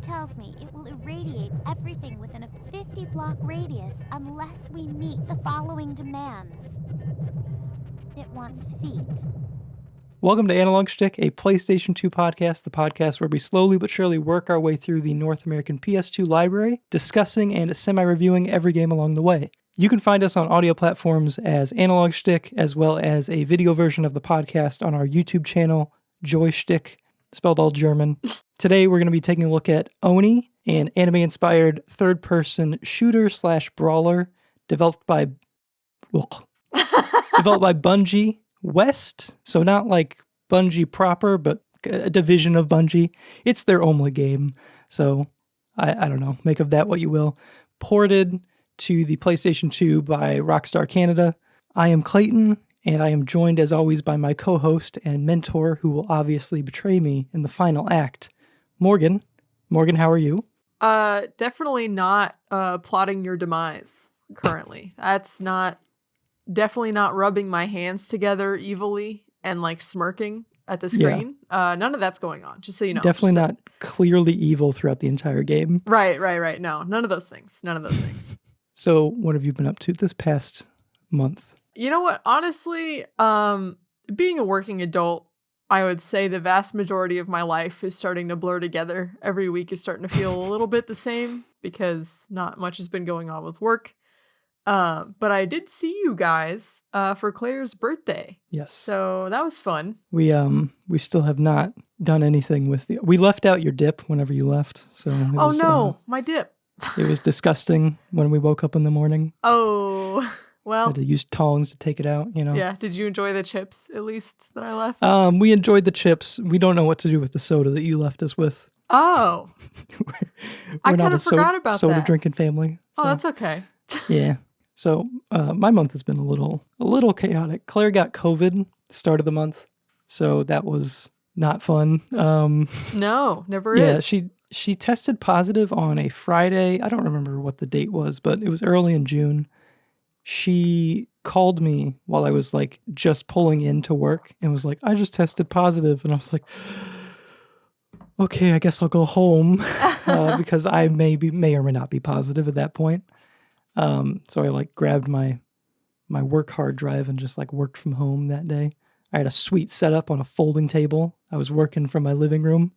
Something tells me it will irradiate everything within a 50-block radius unless we meet the following demands. It wants feet. Welcome to Analog Schtick, a PlayStation 2 podcast, the podcast where we slowly but surely work our way through the North American PS2 library, discussing and semi-reviewing every game along the way. You can find us on audio platforms as Analog Schtick, as well as a video version of the podcast on our YouTube channel, Joystick, spelled all German. Today we're going to be taking a look at Oni, an anime-inspired third-person shooter/brawler developed by Bungie West, so not like Bungie proper, but a division of Bungie. It's their only game, so I don't know, make of that what you will. Ported to the PlayStation 2 by Rockstar Canada. I am Clayton, and I am joined as always by my co-host and mentor who will obviously betray me in the final act, Morgan. Morgan, how are you? Definitely not plotting your demise currently. That's definitely not rubbing my hands together evilly and like smirking at the screen. Yeah. None of that's going on, just so you know. Definitely not clearly evil throughout the entire game. Right. No, none of those things. So what have you been up to this past month? You know what? Honestly, being a working adult, I would say the vast majority of my life is starting to blur together. Every week is starting to feel a little bit the same because not much has been going on with work. But I did see you guys for Claire's birthday. Yes. So that was fun. We still have not done anything with we left out your dip whenever you left. So my dip. It was disgusting when we woke up in the morning. Oh, well. I had to use tongs to take it out, you know. Yeah. Did you enjoy the chips at least that I left? We enjoyed the chips. We don't know what to do with the soda that you left us with. Oh. I kind of forgot about that. Soda drinking family. So. Oh, that's okay. Yeah. So my month has been a little chaotic. Claire got COVID at the start of the month, so that was not fun. No, never is. Yeah, she tested positive on a Friday. I don't remember what the date was, but it was early in June. She called me while I was like just pulling into work and was like, "I just tested positive," and I was like, "Okay, I guess I'll go home," because I may or may not be positive at that point. So I like grabbed my work hard drive and just like worked from home that day. I had a sweet setup on a folding table. I was working from my living room.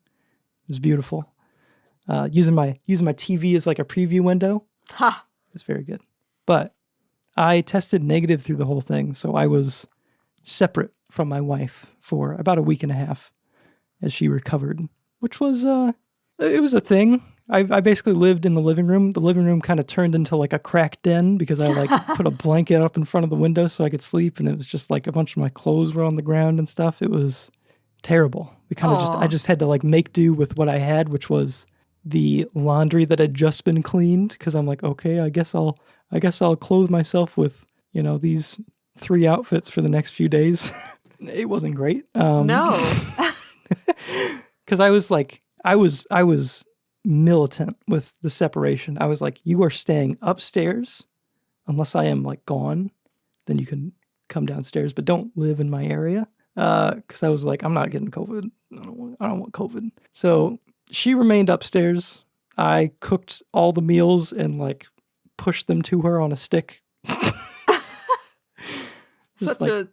It was beautiful. Using my TV as like a preview window. Ha! It was very good. But I tested negative through the whole thing, so I was separate from my wife for about a week and a half as she recovered, which was it was a thing. I basically lived in the living room. The living room kind of turned into like a crack den because I like put a blanket up in front of the window so I could sleep, and it was just like a bunch of my clothes were on the ground and stuff. It was terrible. I just had to like make do with what I had, which was the laundry that had just been cleaned, because I'm like, okay, I guess I'll clothe myself with, you know, these 3 outfits for the next few days. It wasn't great. No. Because I was militant with the separation. I was like, you are staying upstairs unless I am like gone, then you can come downstairs, but don't live in my area. Because I was like, I'm not getting COVID. I don't want COVID. So she remained upstairs. I cooked all the meals and like pushed them to her on a stick. Such a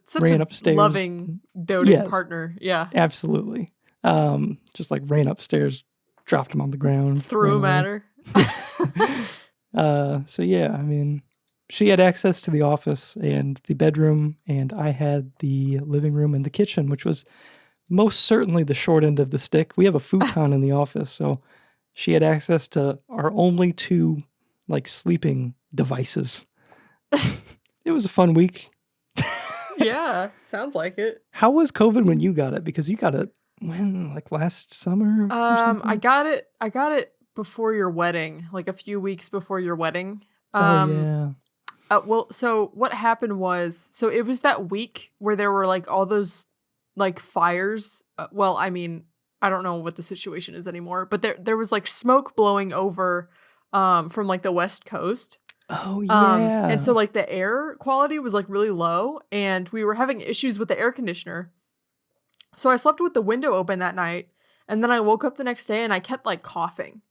loving, doting partner. Yeah, absolutely. Just like ran upstairs, dropped him on the ground. Threw him at her. So yeah, I mean, she had access to the office and the bedroom, and I had the living room and the kitchen, which was most certainly the short end of the stick. We have a futon in the office, so she had access to our only 2 like sleeping devices. It was a fun week. Yeah, sounds like it. How was COVID when you got it? Because you got it when, like last summer? I got it before your wedding, like a few weeks before your wedding. Yeah. Well, so what happened was, so it was that week where there were like all those like fires. Well, I mean, I don't know what the situation is anymore, but there was like smoke blowing over from like the West Coast. Oh, yeah. And so like the air quality was like really low, and we were having issues with the air conditioner. So I slept with the window open that night, and then I woke up the next day and I kept like coughing.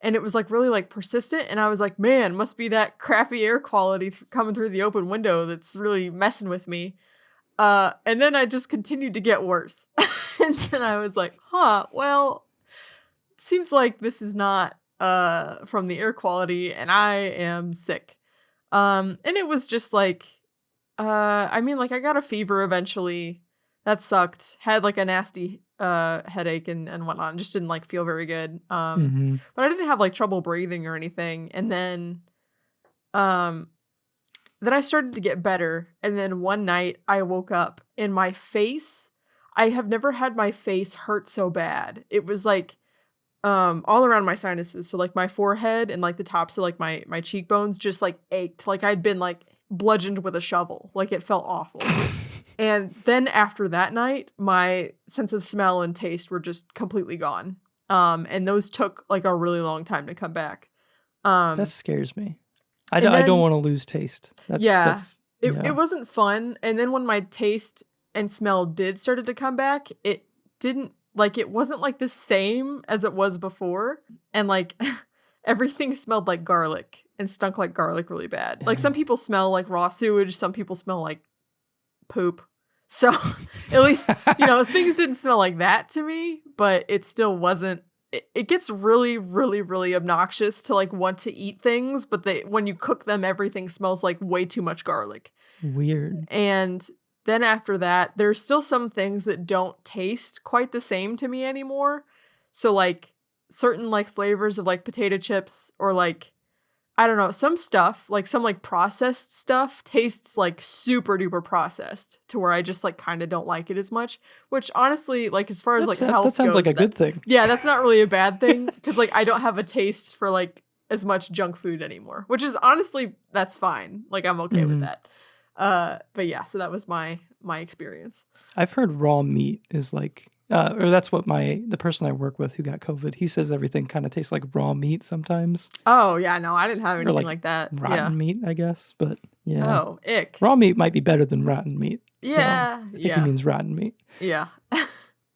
and it was like really like persistent. And I was like, man, must be that crappy air quality coming through the open window that's really messing with me. And then I just continued to get worse. And then I was like, well, seems like this is not from the air quality, and I am sick. And it was just like, I mean, like I got a fever eventually. That sucked. Had like a nasty headache and whatnot. And just didn't like feel very good. But I didn't have like trouble breathing or anything. And then I started to get better. And then one night I woke up and my face, I have never had my face hurt so bad. It was like all around my sinuses. So like my forehead and like the tops of like my cheekbones just like ached. Like I'd been like bludgeoned with a shovel. Like it felt awful. And then after that night, my sense of smell and taste were just completely gone. And those took like a really long time to come back. That scares me. I don't want to lose taste. It wasn't fun. And then when my taste and smell started to come back, it didn't like, it wasn't like the same as it was before. And like everything smelled like garlic and stunk like garlic really bad. Like some people smell like raw sewage. Some people smell like poop. So at least, things didn't smell like that to me, but it still wasn't. It gets really, really, really obnoxious to like want to eat things, but when you cook them, everything smells like way too much garlic. Weird. And then after that, there's still some things that don't taste quite the same to me anymore. So like certain like flavors of like potato chips or like, I don't know, some stuff, like some like processed stuff tastes like super duper processed to where I just like kind of don't like it as much, which honestly, like as far as like health that sounds goes, like a good thing. Yeah, that's not really a bad thing because like I don't have a taste for like as much junk food anymore, which is honestly, that's fine. Like I'm okay with that. But yeah, so that was my experience. I've heard raw meat is like, or that's what the person I work with who got COVID, he says everything kind of tastes like raw meat sometimes. Oh yeah, no, I didn't have anything like that. Rotten meat, I guess, but yeah. Oh, ick. Raw meat might be better than rotten meat. Yeah, so I think he means rotten meat. Yeah.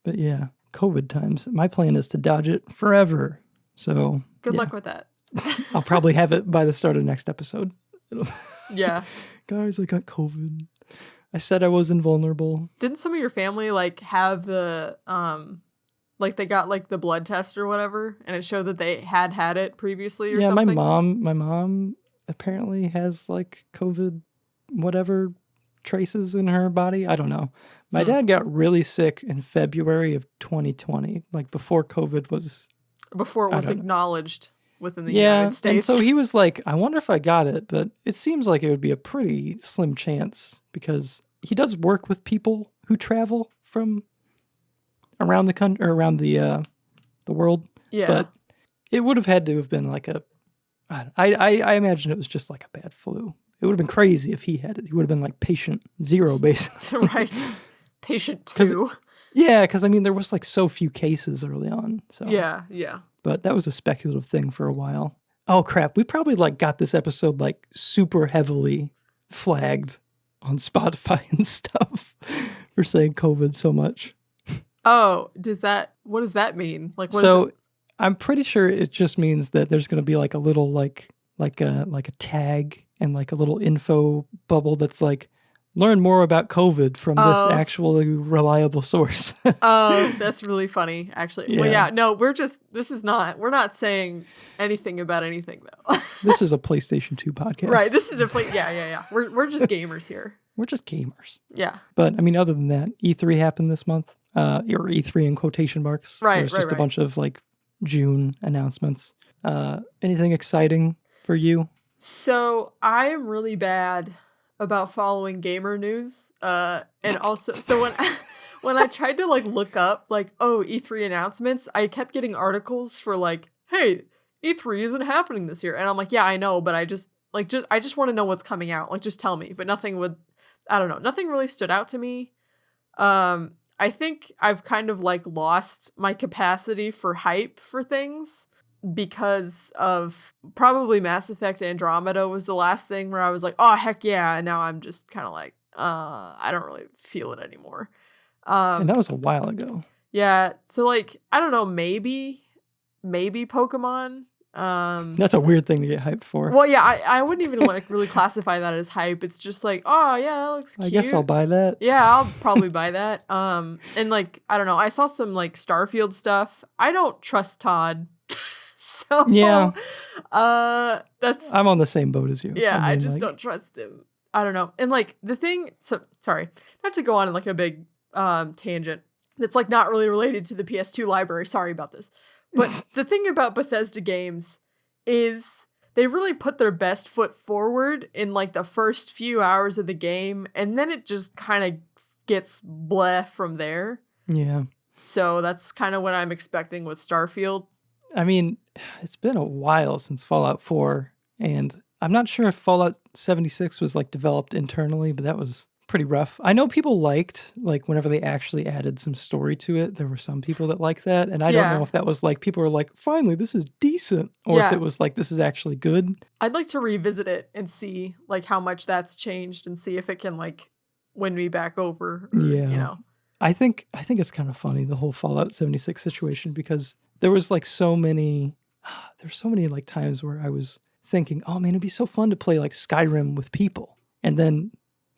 But yeah, COVID times. My plan is to dodge it forever. So good luck with that. I'll probably have it by the start of next episode. Yeah. Guys, I got COVID. I said I was invulnerable. Didn't some of your family like have the like they got like the blood test or whatever and it showed that they had it previously or something? Yeah, my mom apparently has like COVID whatever traces in her body. I don't know. My dad got really sick in February of 2020, like before COVID was acknowledged within the United States. And so he was like, I wonder if I got it, but it seems like it would be a pretty slim chance because he does work with people who travel from around the country or around the world. Yeah. But it would have had to have been like I imagine it was just like a bad flu. It would have been crazy if he had it. He would have been like patient 0 basically. Right. Patient 2. Yeah, because I mean there was like so few cases early on. So yeah. But that was a speculative thing for a while. Oh crap, we probably like got this episode like super heavily flagged on Spotify and stuff for saying COVID so much. Oh, what does that mean? Like what so I'm pretty sure it just means that there's going to be like a little like a tag and like a little info bubble that's like learn more about COVID from this actually reliable source. Oh, that's really funny, actually. Yeah. Well, yeah, no, we're not saying anything about anything, though. This is a PlayStation 2 podcast. Right, this is yeah. We're just gamers here. We're just gamers. Yeah. But, I mean, other than that, E3 happened this month. Or E3 in quotation marks. Right, There's just a bunch of, like, June announcements. Anything exciting for you? So, I am really bad about following gamer news, and also so when I tried to like look up like E3 announcements, I kept getting articles for like, hey, E3 isn't happening this year, and I'm like, yeah, I know, but I just want to know what's coming out, like just tell me. But nothing really stood out to me. I think I've kind of like lost my capacity for hype for things, because of probably Mass Effect Andromeda was the last thing where I was like, oh, heck yeah. And now I'm just kind of like, I don't really feel it anymore. And that was a while ago. Yeah. So like, I don't know, maybe Pokemon That's a weird thing to get hyped for. Well, yeah, I wouldn't even like really classify that as hype. It's just like, oh yeah, that looks cute. I guess I'll buy that. Yeah, I'll probably buy that. And like, I don't know, I saw some like Starfield stuff. I don't trust Todd. So yeah, that's I'm on the same boat as you. Yeah, I just like, don't trust him. I don't know. And like the thing, so sorry, not to go on like a big tangent that's like not really related to the PS2 library. Sorry about this. But the thing about Bethesda games is they really put their best foot forward in like the first few hours of the game, and then it just kind of gets bleh from there. Yeah. So that's kind of what I'm expecting with Starfield. I mean, it's been a while since Fallout 4, and I'm not sure if Fallout 76 was like developed internally, but that was pretty rough. I know people liked, like, whenever they actually added some story to it, there were some people that liked that, and I don't know if that was like, people were like, finally, this is decent, or if it was like, this is actually good. I'd like to revisit it and see, like, how much that's changed and see if it can, like, win me back over, or, you know. I think it's kind of funny, the whole Fallout 76 situation, because there was like so many like times where I was thinking, oh man, it'd be so fun to play like Skyrim with people. And then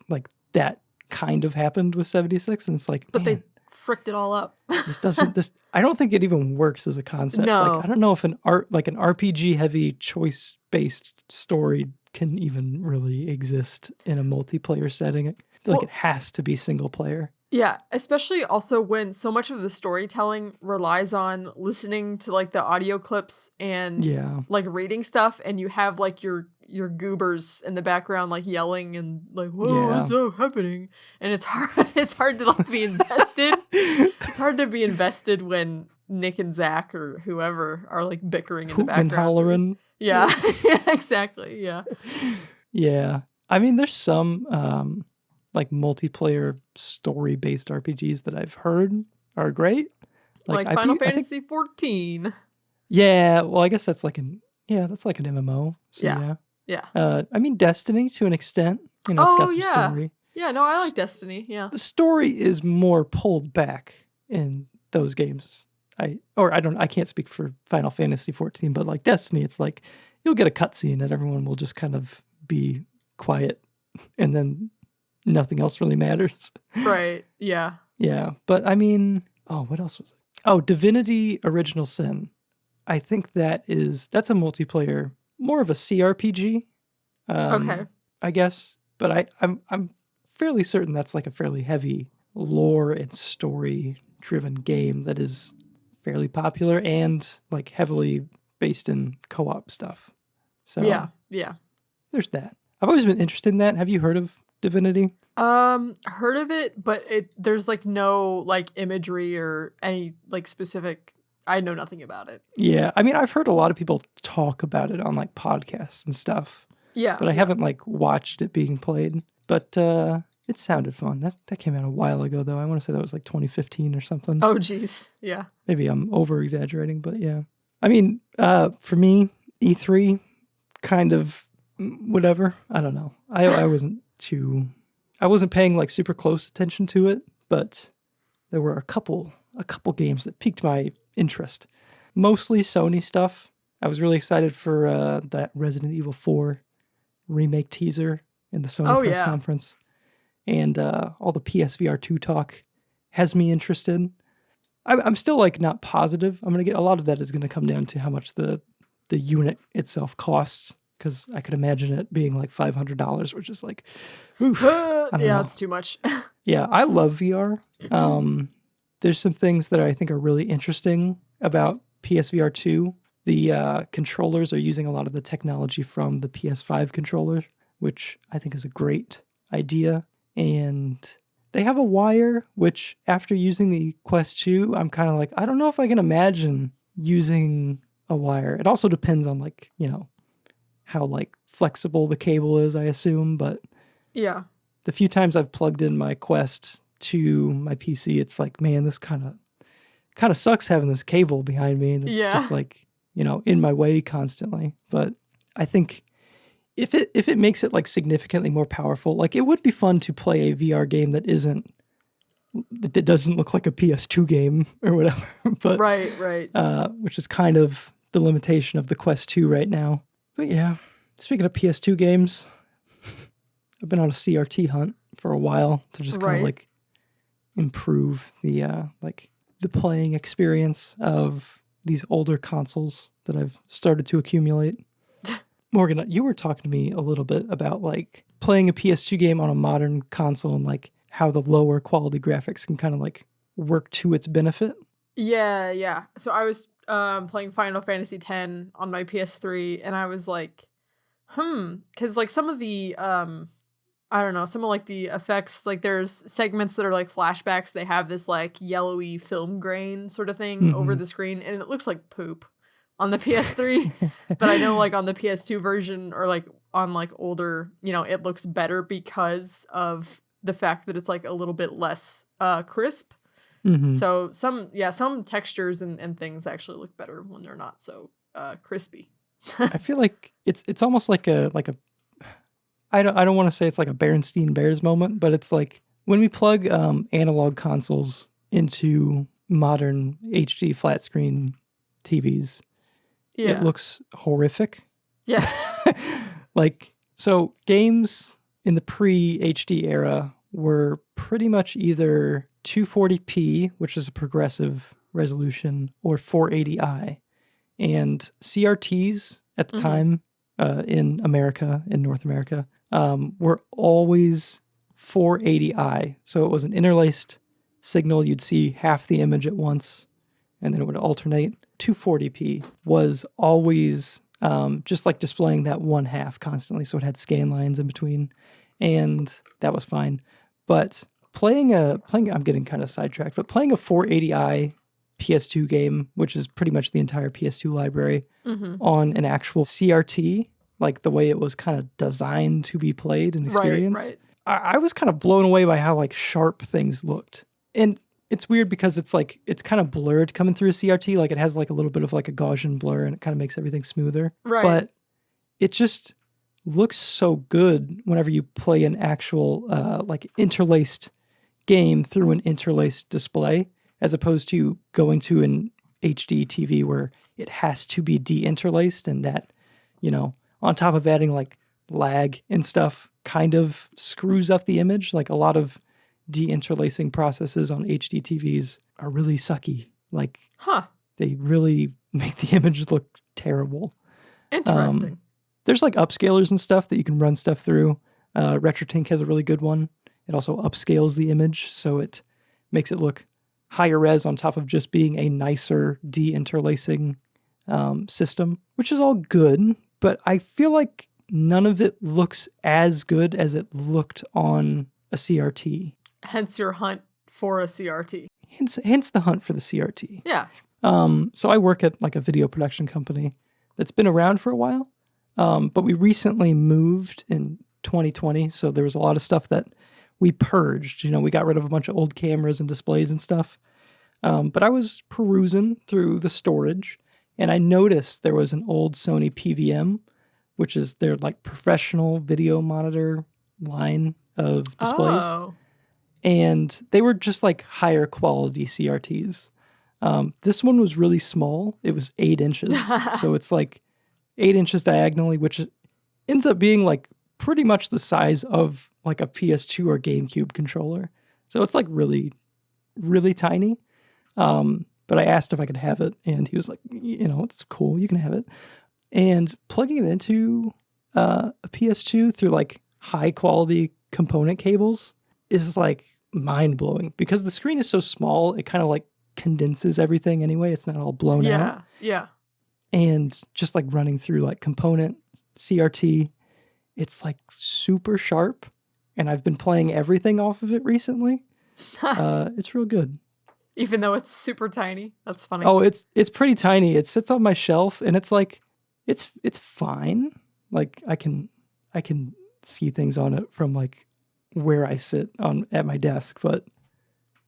like that kind of happened with 76, and it's like, but they fricked it all up. I don't think it even works as a concept. No. Like, I don't know if an RPG heavy choice based story can even really exist in a multiplayer setting. I feel like it has to be single player. Yeah, especially also when so much of the storytelling relies on listening to like the audio clips and like reading stuff, and you have like your goobers in the background like yelling and like, whoa, what's so happening? And it's hard to like be invested. It's hard to be invested when Nick and Zach or whoever are like bickering in the background. And hollering. Yeah. Yeah, exactly. Yeah. Yeah. I mean, there's some like multiplayer story-based RPGs that I've heard are great. Like Final Fantasy 14. Yeah, well, I guess that's like an MMO. So yeah. I mean, Destiny to an extent. You know, it's got some story. Yeah, no, I like Destiny. Yeah. The story is more pulled back in those games. I can't speak for Final Fantasy 14, but like Destiny, it's like you'll get a cutscene and everyone will just kind of be quiet, and then nothing else really matters. Right. Yeah. Yeah. But I mean, what else was it? Oh, Divinity Original Sin. I think that's a multiplayer, more of a CRPG. Okay. I guess. But I'm fairly certain that's like a fairly heavy lore and story driven game that is fairly popular and like heavily based in co-op stuff. So yeah. There's that. I've always been interested in that. Have you heard of Divinity? Heard of it, but there's like no like imagery or any like specific. I know nothing about it. Yeah, I mean, I've heard a lot of people talk about it on like podcasts and stuff. Yeah, but I haven't like watched it being played. But it sounded fun. That came out a while ago, though. I want to say that was like 2015 or something. Oh, geez, yeah. Maybe I'm over exaggerating, but yeah. I mean, for me, E3, kind of whatever. I don't know. I wasn't paying like super close attention to it, but there were a couple games that piqued my interest. Mostly Sony stuff. I was really excited for that Resident Evil 4 remake teaser in the Sony press conference. And all the PSVR 2 talk has me interested. I'm still like not positive. I'm going to get a lot of that is going to come down to how much the unit itself costs, because I could imagine it being like $500, which is like, oof. Yeah, it's too much. Yeah, I love VR. There's some things that I think are really interesting about PSVR 2. The controllers are using a lot of the technology from the PS5 controller, which I think is a great idea. And they have a wire, which after using the Quest 2, I'm kind of like, I don't know if I can imagine using a wire. It also depends on like, you know, how like flexible the cable is, I assume. But yeah, the few times I've plugged in my Quest to my PC, it's like, man, this kind of sucks having this cable behind me. And it's just like, you know, in my way constantly. But I think if it makes it like significantly more powerful, like it would be fun to play a VR game that doesn't look like a PS2 game or whatever. But right. Which is kind of the limitation of the Quest 2 right now. But yeah, speaking of PS2 games, I've been on a CRT hunt for a while to just kind of like improve the the playing experience of these older consoles that I've started to accumulate. Morgan, you were talking to me a little bit about like playing a PS2 game on a modern console and like how the lower quality graphics can kind of like work to its benefit. Yeah. So I was playing Final Fantasy X on my PS3, and I was like, because like some of the I don't know, some of like the effects, like there's segments that are like flashbacks. They have this like yellowy film grain sort of thing over the screen, and it looks like poop on the PS3. But I know like on the PS2 version or like on like older, it looks better because of the fact that it's like a little bit less crisp. So some textures and things actually look better when they're not so crispy. I feel like it's almost like a I don't want to say it's like a Berenstain Bears moment, but it's like when we plug analog consoles into modern HD flat screen TVs, it looks horrific. Yes. So games in the pre-HD era were pretty much either 240p, which is a progressive resolution, or 480i. And CRTs at the time in North America, were always 480i. So it was an interlaced signal. You'd see half the image at once, and then it would alternate. 240p was always just like displaying that one half constantly. So it had scan lines in between, and that was fine. But playing I'm getting kind of sidetracked, but playing a 480i PS2 game, which is pretty much the entire PS2 library, on an actual CRT, like the way it was kind of designed to be played and experienced. Right. I was kind of blown away by how like sharp things looked. And it's weird because it's kind of blurred coming through a CRT. Like it has like a little bit of like a Gaussian blur, and it kind of makes everything smoother. Right. But it just looks so good whenever you play an actual like interlaced game through an interlaced display, as opposed to going to an HD TV where it has to be de-interlaced, and that, on top of adding like lag and stuff, kind of screws up the image. Like a lot of de-interlacing processes on HD TVs are really sucky. Like, they really make the image look terrible. Interesting. There's like upscalers and stuff that you can run stuff through. RetroTink has a really good one. It also upscales the image, so it makes it look higher res on top of just being a nicer de-interlacing system, which is all good, but I feel like none of it looks as good as it looked on a CRT. Hence your hunt for a CRT. Hence the hunt for the CRT. Yeah. So I work at like a video production company that's been around for a while, but we recently moved in 2020, so there was a lot of stuff that we purged. We got rid of a bunch of old cameras and displays and stuff. But I was perusing through the storage, and I noticed there was an old Sony PVM, which is their like professional video monitor line of displays. Oh. And they were just like higher quality CRTs. This one was really small. It was 8 inches. So it's like 8 inches diagonally, which ends up being like pretty much the size of like a PS2 or GameCube controller. So it's like really, really tiny. But I asked if I could have it, and he was like, it's cool, you can have it. And plugging it into a PS2 through like high quality component cables is like mind blowing, because the screen is so small, it kind of like condenses everything anyway. It's not all blown out. Yeah. And just like running through like component CRT, it's like super sharp. And I've been playing everything off of it recently. It's real good. Even though it's super tiny. That's funny. Oh, it's pretty tiny. It sits on my shelf, and it's like it's fine. Like I can see things on it from like where I sit at my desk, but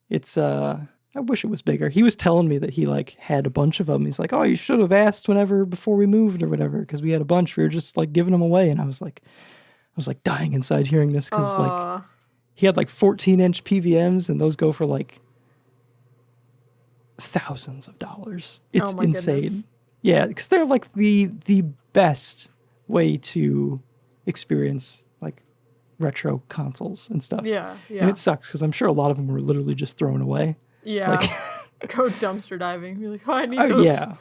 it's I wish it was bigger. He was telling me that he like had a bunch of them. He's like, "Oh, you should have asked before we moved or whatever, because we had a bunch. We were just like giving them away." And I was like dying inside hearing this, because like he had like 14-inch PVMs, and those go for like thousands of dollars. It's insane. Goodness. Yeah, because they're like the best way to experience like retro consoles and stuff. Yeah, yeah. And it sucks because I'm sure a lot of them were literally just thrown away. Yeah. Like, go dumpster diving. Be like, oh, I need those. Yeah.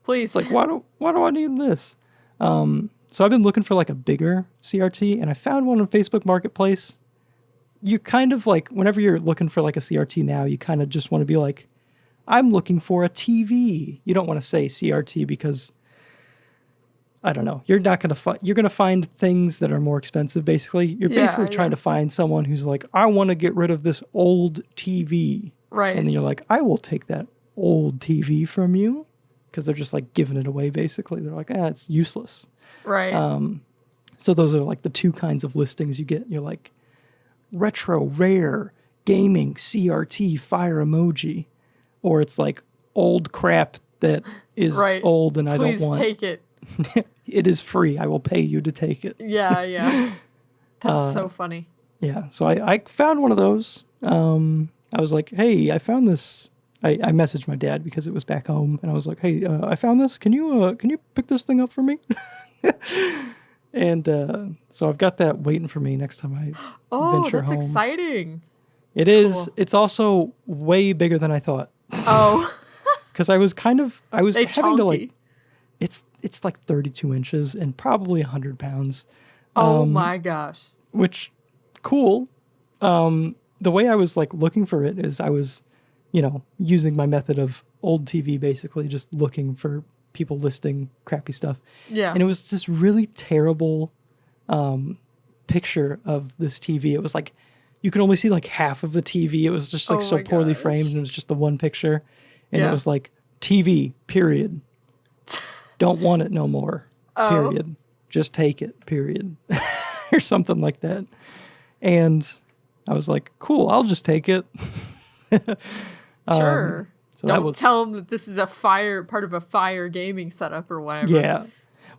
Please. It's like, why do I need this? So I've been looking for like a bigger CRT, and I found one on Facebook Marketplace. You kind of like, whenever you're looking for like a CRT now, you kind of just want to be like, I'm looking for a TV. You don't want to say CRT because, I don't know, you're not going to you're going to find things that are more expensive, basically. You're basically trying to find someone who's like, I want to get rid of this old TV. Right. And then you're like, I will take that old TV from you. Because they're just like giving it away, basically. They're like, it's useless. Right. So those are like the two kinds of listings you get. You're like, retro, rare, gaming, CRT, fire emoji. Or it's like old crap that is old and I don't want. Please take it. It is free. I will pay you to take it. Yeah, yeah. That's so funny. Yeah. So I found one of those. I was like, hey, I found this. I messaged my dad because it was back home, and I was like, hey, I found this. Can you pick this thing up for me? And so I've got that waiting for me next time I venture home. Oh, that's exciting. It is. Cool. It's also way bigger than I thought. Oh. Because I was having chunky. to like, it's like 32 inches and probably 100 pounds. Oh my gosh. Which, cool. The way I was like looking for it is I was, using my method of old TV, basically just looking for people listing crappy stuff. Yeah. And it was this really terrible picture of this TV. It was like, you could only see like half of the TV. It was just like so poorly framed, and it was just the one picture. And it was like, TV, period. Don't want it no more, period. Just take it, period. Or something like that. And I was like, cool, I'll just take it. Sure. So don't tell them that this is part of a fire gaming setup or whatever. Yeah.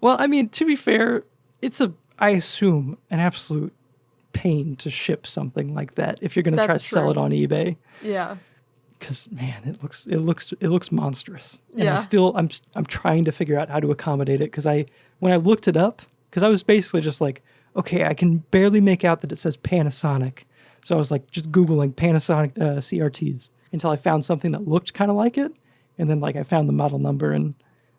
Well, I mean, to be fair, it's I assume, an absolute pain to ship something like that if you're going to try to sell it on eBay. Yeah. Because man, it looks monstrous. And I'm trying to figure out how to accommodate it, because when I looked it up, because I was basically just like, okay, I can barely make out that it says Panasonic. So I was like just Googling Panasonic CRTs until I found something that looked kind of like it. And then like I found the model number and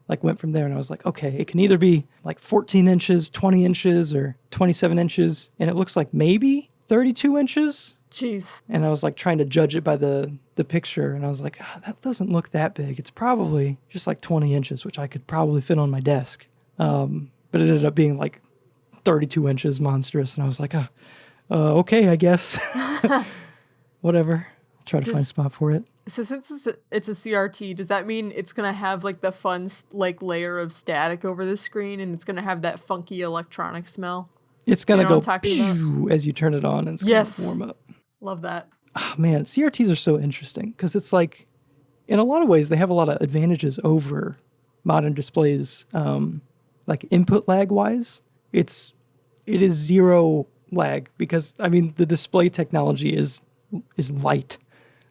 like went from there, and I was like, okay, it can either be like 14 inches, 20 inches, or 27 inches. And it looks like maybe 32 inches. Jeez. And I was like trying to judge it by the picture, and I was like, that doesn't look that big. It's probably just like 20 inches, which I could probably fit on my desk. But it ended up being like 32 inches, monstrous. And I was like, okay, I guess. Whatever. I'll try to find a spot for it. So since it's a CRT, does that mean it's going to have like the fun like layer of static over the screen, and it's going to have that funky electronic smell? It's going to go as you turn it on, and it's going to warm up. Love that. Oh, man, CRTs are so interesting because it's like, in a lot of ways, they have a lot of advantages over modern displays. Like input lag wise, it is zero lag, because I mean the display technology is light,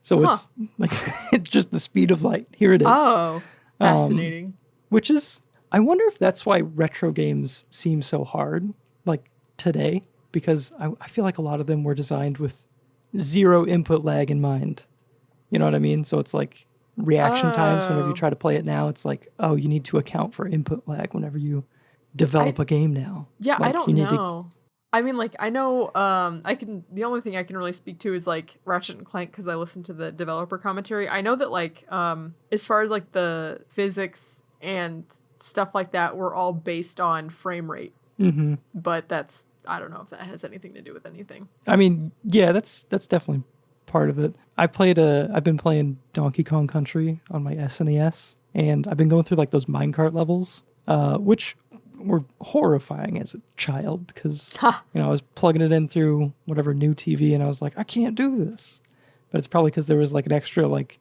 so it's like it's just the speed of light. Here it is. Oh, fascinating. Which is, I wonder if that's why retro games seem so hard like today, because I feel like a lot of them were designed with zero input lag in mind. You know what I mean? So it's like reaction times whenever you try to play it now, it's like, oh, you need to account for input lag whenever you develop a game now. Yeah, like, I don't know. I mean, like, I know the only thing I can really speak to is like Ratchet and Clank, because I listened to the developer commentary. I know that like as far as like the physics and stuff like that were all based on frame rate. Mm-hmm. But I don't know if that has anything to do with anything. I mean, yeah, that's definitely part of it. I've been playing Donkey Kong Country on my SNES, and I've been going through like those minecart levels, which were horrifying as a child, because I was plugging it in through whatever new TV, and I was like, I can't do this. But it's probably because there was like an extra, like,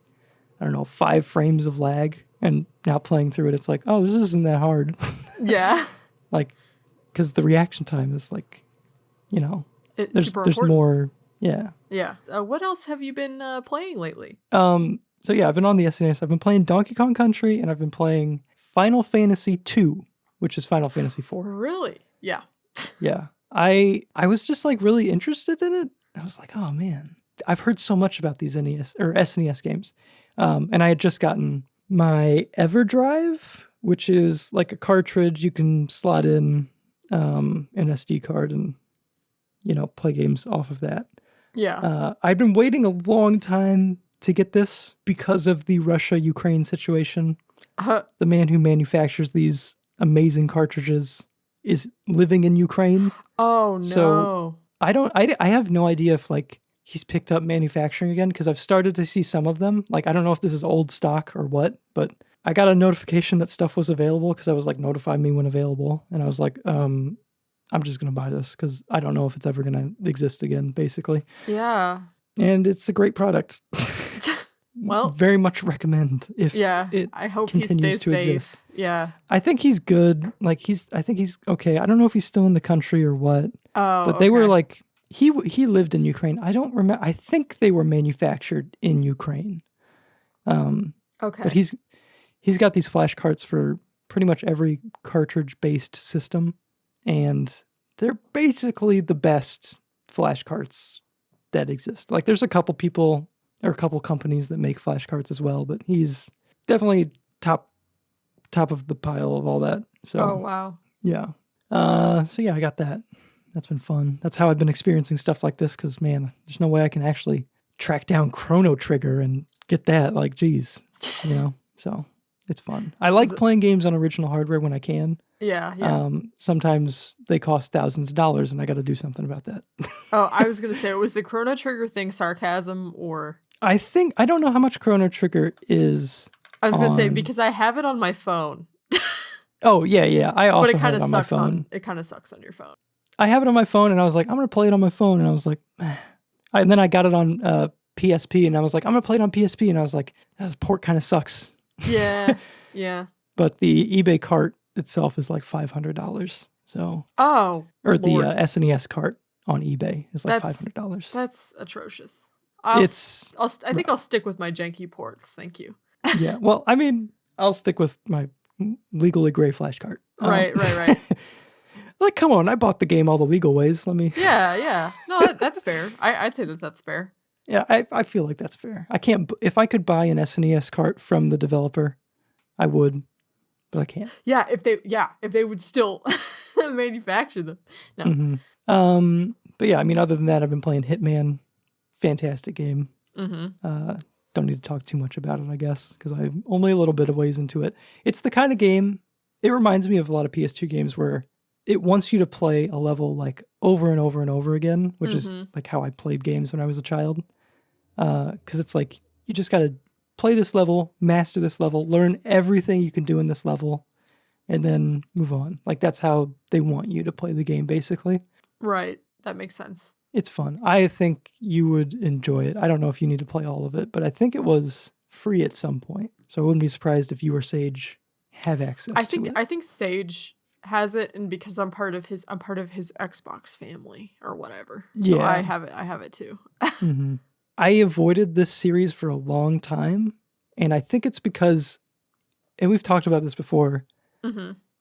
I don't know, 5 frames of lag, and now playing through it, it's like, oh, this isn't that hard. Yeah. Like, because the reaction time is like, there's more. Yeah. Yeah. What else have you been playing lately? So yeah, I've been on the SNES. I've been playing Donkey Kong Country, and I've been playing Final Fantasy 2, which is Final Fantasy 4. Really? Yeah. Yeah. I was just like really interested in it. I was like, oh man, I've heard so much about these NES or SNES games. And I had just gotten my EverDrive, which is like a cartridge you can slot in an SD card and, play games off of that. Yeah. I've been waiting a long time to get this because of the Russia-Ukraine situation. The man who manufactures these amazing cartridges is living in Ukraine. Oh, no. So I have no idea if like he's picked up manufacturing again, because I've started to see some of them. Like, I don't know if this is old stock or what, but I got a notification that stuff was available because I was like, notify me when available. And I was like, I'm just going to buy this because I don't know if it's ever going to exist again, basically. Yeah. And it's a great product. Well, very much recommend if it I hope he continues stays to safe. exist. Yeah. I think he's good. Like I think he's okay. I don't know if he's still in the country or what. Oh, but they were like, he lived in Ukraine. I don't remember. I think they were manufactured in Ukraine. Okay. But he's got these flash carts for pretty much every cartridge-based system, and they're basically the best flash carts that exist. Like, there's a couple people or a couple companies that make flash carts as well, but he's definitely top of the pile of all that. So, oh, wow. Yeah. So yeah, I got that. That's been fun. That's how I've been experiencing stuff like this, because, man, there's no way I can actually track down Chrono Trigger and get that. Like, geez, so it's fun. I like playing games on original hardware when I can. Yeah. Sometimes they cost thousands of dollars, and I got to do something about that. Oh, I was going to say, was the Chrono Trigger thing sarcasm or? I don't know how much Chrono Trigger is. I was going to say, because I have it on my phone. Oh, yeah. I also but it have it on my phone. It kind of sucks on your phone. I have it on my phone, and I was like, I'm going to play it on my phone. And I was like, and then I got it on PSP, and I was like, I'm going to play it on PSP. And I was like, this port kind of sucks. Yeah. Yeah. But the eBay cart itself is like $500. So. Oh. Or Lord. the SNES cart on eBay is like $500. That's atrocious. I think I'll stick with my janky ports. Thank you. Yeah. Well, I mean, I'll stick with my legally gray flash cart. Right. Like, come on, I bought the game all the legal ways. Let me. Yeah. No, that's fair. I'd say that's fair. Yeah, I feel like that's fair. I can't. If I could buy an SNES cart from the developer, I would, but I can't. Yeah, if they would still manufacture them. No. Mm-hmm. But yeah, I mean, other than that, I've been playing Hitman. Fantastic game. Mm-hmm. Don't need to talk too much about it, I guess, because I'm only a little bit of ways into it. It's the kind of game. It reminds me of a lot of PS2 games where it wants you to play a level like over and over and over again, which is like how I played games when I was a child. Because it's like, you just got to play this level, master this level, learn everything you can do in this level, and then move on. Like, that's how they want you to play the game, basically. Right. That makes sense. It's fun. I think you would enjoy it. I don't know if you need to play all of it, but I think it was free at some point. So I wouldn't be surprised if you or Sage have access to it. I think Sage has it, and because I'm part of his Xbox family or whatever. So Yeah. I have it too. Mm-hmm. I avoided this series for a long time, and I think it's because, and we've talked about this before,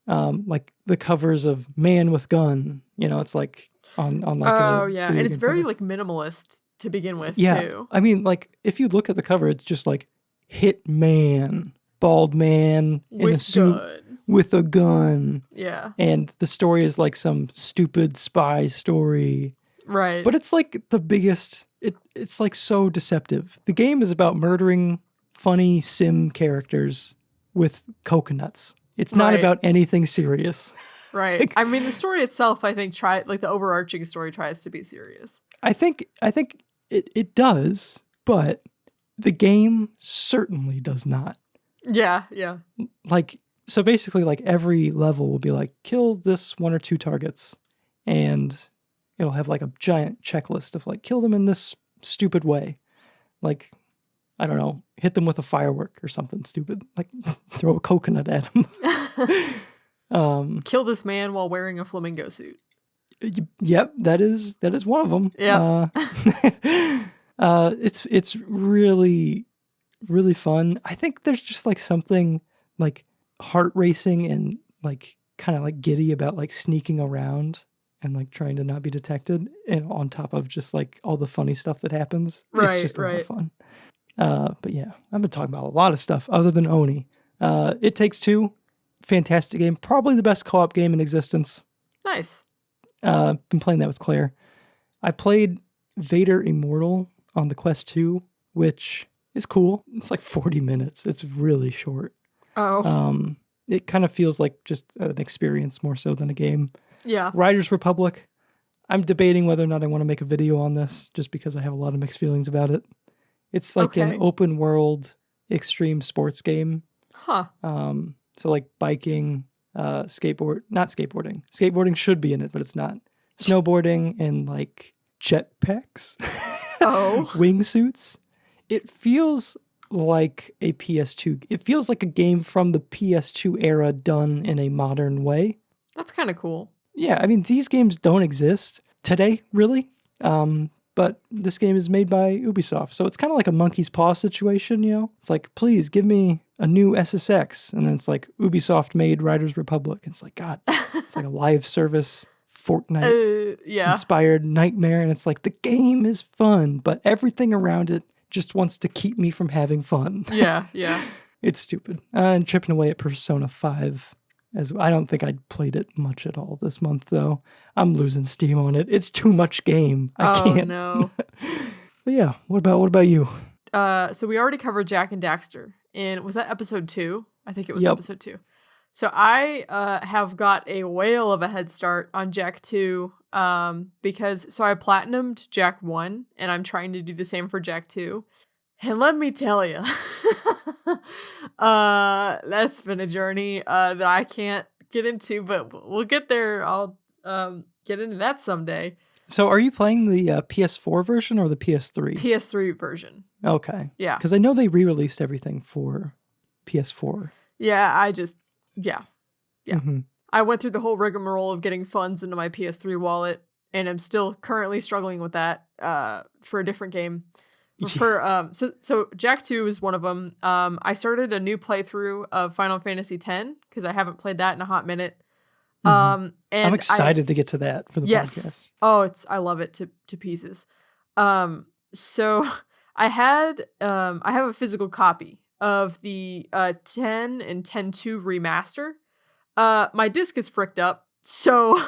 like the covers of Man with Gun, it's like on like and it's very like minimalist to begin with too. I mean, like, if you look at the cover, it's just like hit man, bald man in a suit with a gun. Yeah. And the story is like some stupid spy story. Right. But it's like the biggest, it's like so deceptive. The game is about murdering funny sim characters with coconuts. It's not about anything serious. Right. I mean, the story itself, I think, the overarching story tries to be serious. I think it does, but the game certainly does not. Yeah. Like, so basically, like, every level will be like, kill this one or two targets, and it'll have like a giant checklist of like, kill them in this stupid way. Like, I don't know, hit them with a firework or something stupid. Like, throw a coconut at them. Kill this man while wearing a flamingo suit. Yep, that is one of them. Yeah. It's really, really fun. I think there's just like something like heart racing and like kind of like giddy about like sneaking around and like trying to not be detected, and on top of just like all the funny stuff that happens. It's just a lot of fun. But yeah, I've been talking about a lot of stuff other than Oni. It Takes Two, fantastic game, probably the best co-op game in existence. Nice. Been playing that with Claire. I played Vader Immortal on the Quest 2, which is cool. It's like 40 minutes. It's really short. Oh. It kind of feels like just an experience more so than a game. Yeah. Riders Republic. I'm debating whether or not I want to make a video on this just because I have a lot of mixed feelings about it. It's like an open world extreme sports game. Huh. So like biking, not skateboarding. Skateboarding should be in it, but it's not. Snowboarding and like jetpacks. Oh. Wingsuits. It feels like a PS2. It feels like a game from the PS2 era done in a modern way. That's kind of cool. Yeah, I mean, these games don't exist today, really. But this game is made by Ubisoft. So it's kind of like a monkey's paw situation, you know? It's like, please give me a new SSX. And then it's like Ubisoft made Riders Republic. And it's like, God, it's like a live service Fortnite inspired nightmare. And it's like, the game is fun, but everything around it just wants to keep me from having fun. Yeah, yeah. It's stupid. And chipping away at Persona 5. As I don't think I played it much at all this month, though. I'm losing steam on it. It's too much game. I can't. Oh, no. But yeah, what about you? So we already covered Jak and Daxter. And was that episode 2? I think it was episode 2. So I have got a whale of a head start on Jak 2 because I platinumed Jak 1 and I'm trying to do the same for Jak 2. And let me tell you, that's been a journey that I can't get into, but we'll get there. I'll get into that someday. So are you playing the PS4 version or the PS3? PS3 version. Okay. Yeah. Because I know they re-released everything for PS4. Yeah, yeah. Mm-hmm. I went through the whole rigmarole of getting funds into my PS3 wallet, and I'm still currently struggling with that for a different game. For so Jak 2 is one of them. I started a new playthrough of Final Fantasy X because I haven't played that in a hot minute. Mm-hmm. And I'm excited to get to that for the podcast. Oh, I love it to pieces. So I have a physical copy of the 10 and 10.2 remaster. My disc is fricked up, so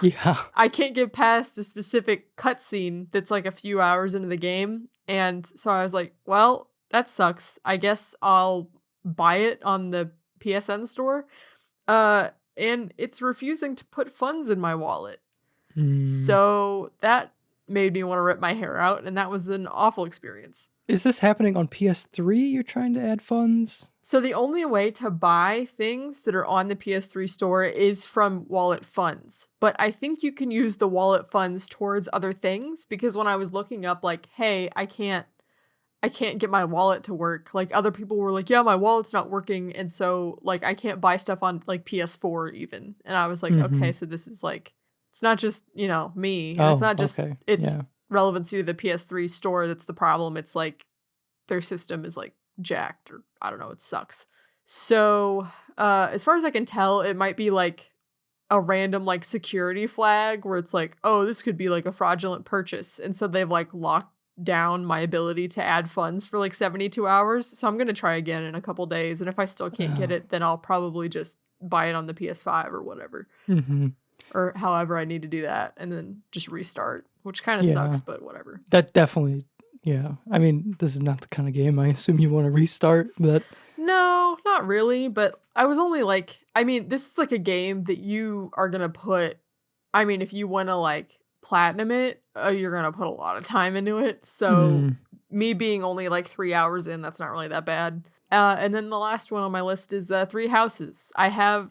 I can't get past a specific cutscene that's like a few hours into the game. And so I was like, well, that sucks. I guess I'll buy it on the PSN store. And it's refusing to put funds in my wallet. So that made me want to rip my hair out, and that was an awful experience. Is this happening on PS3? You're trying to add funds? So the only way to buy things that are on the PS3 store is from wallet funds. But I think you can use the wallet funds towards other things, because when I was looking up like, hey, I can't get my wallet to work. Like other people were like, yeah, my wallet's not working. And so like, I can't buy stuff on like PS4 even. And I was like, okay, so this is like, it's not just, me. And it's not just, relevancy to the PS3 store that's the problem. It's like their system is like jacked, or I don't know, it sucks. So as far as I can tell, it might be like a random like security flag where it's like, oh, this could be like a fraudulent purchase, and so they've like locked down my ability to add funds for like 72 hours. So I'm gonna try again in a couple days, and if I still can't get it, then I'll probably just buy it on the PS5 or whatever, or however I need to do that, and then just restart, which kind of sucks, but whatever. That definitely. Yeah, I mean, this is not the kind of game I assume you want to restart, but... No, not really, but I was only like... I mean, this is like a game that you are going to put... I mean, if you want to like platinum it, you're going to put a lot of time into it, so me being only like 3 hours in, that's not really that bad. And then the last one on my list is Three Houses. I have,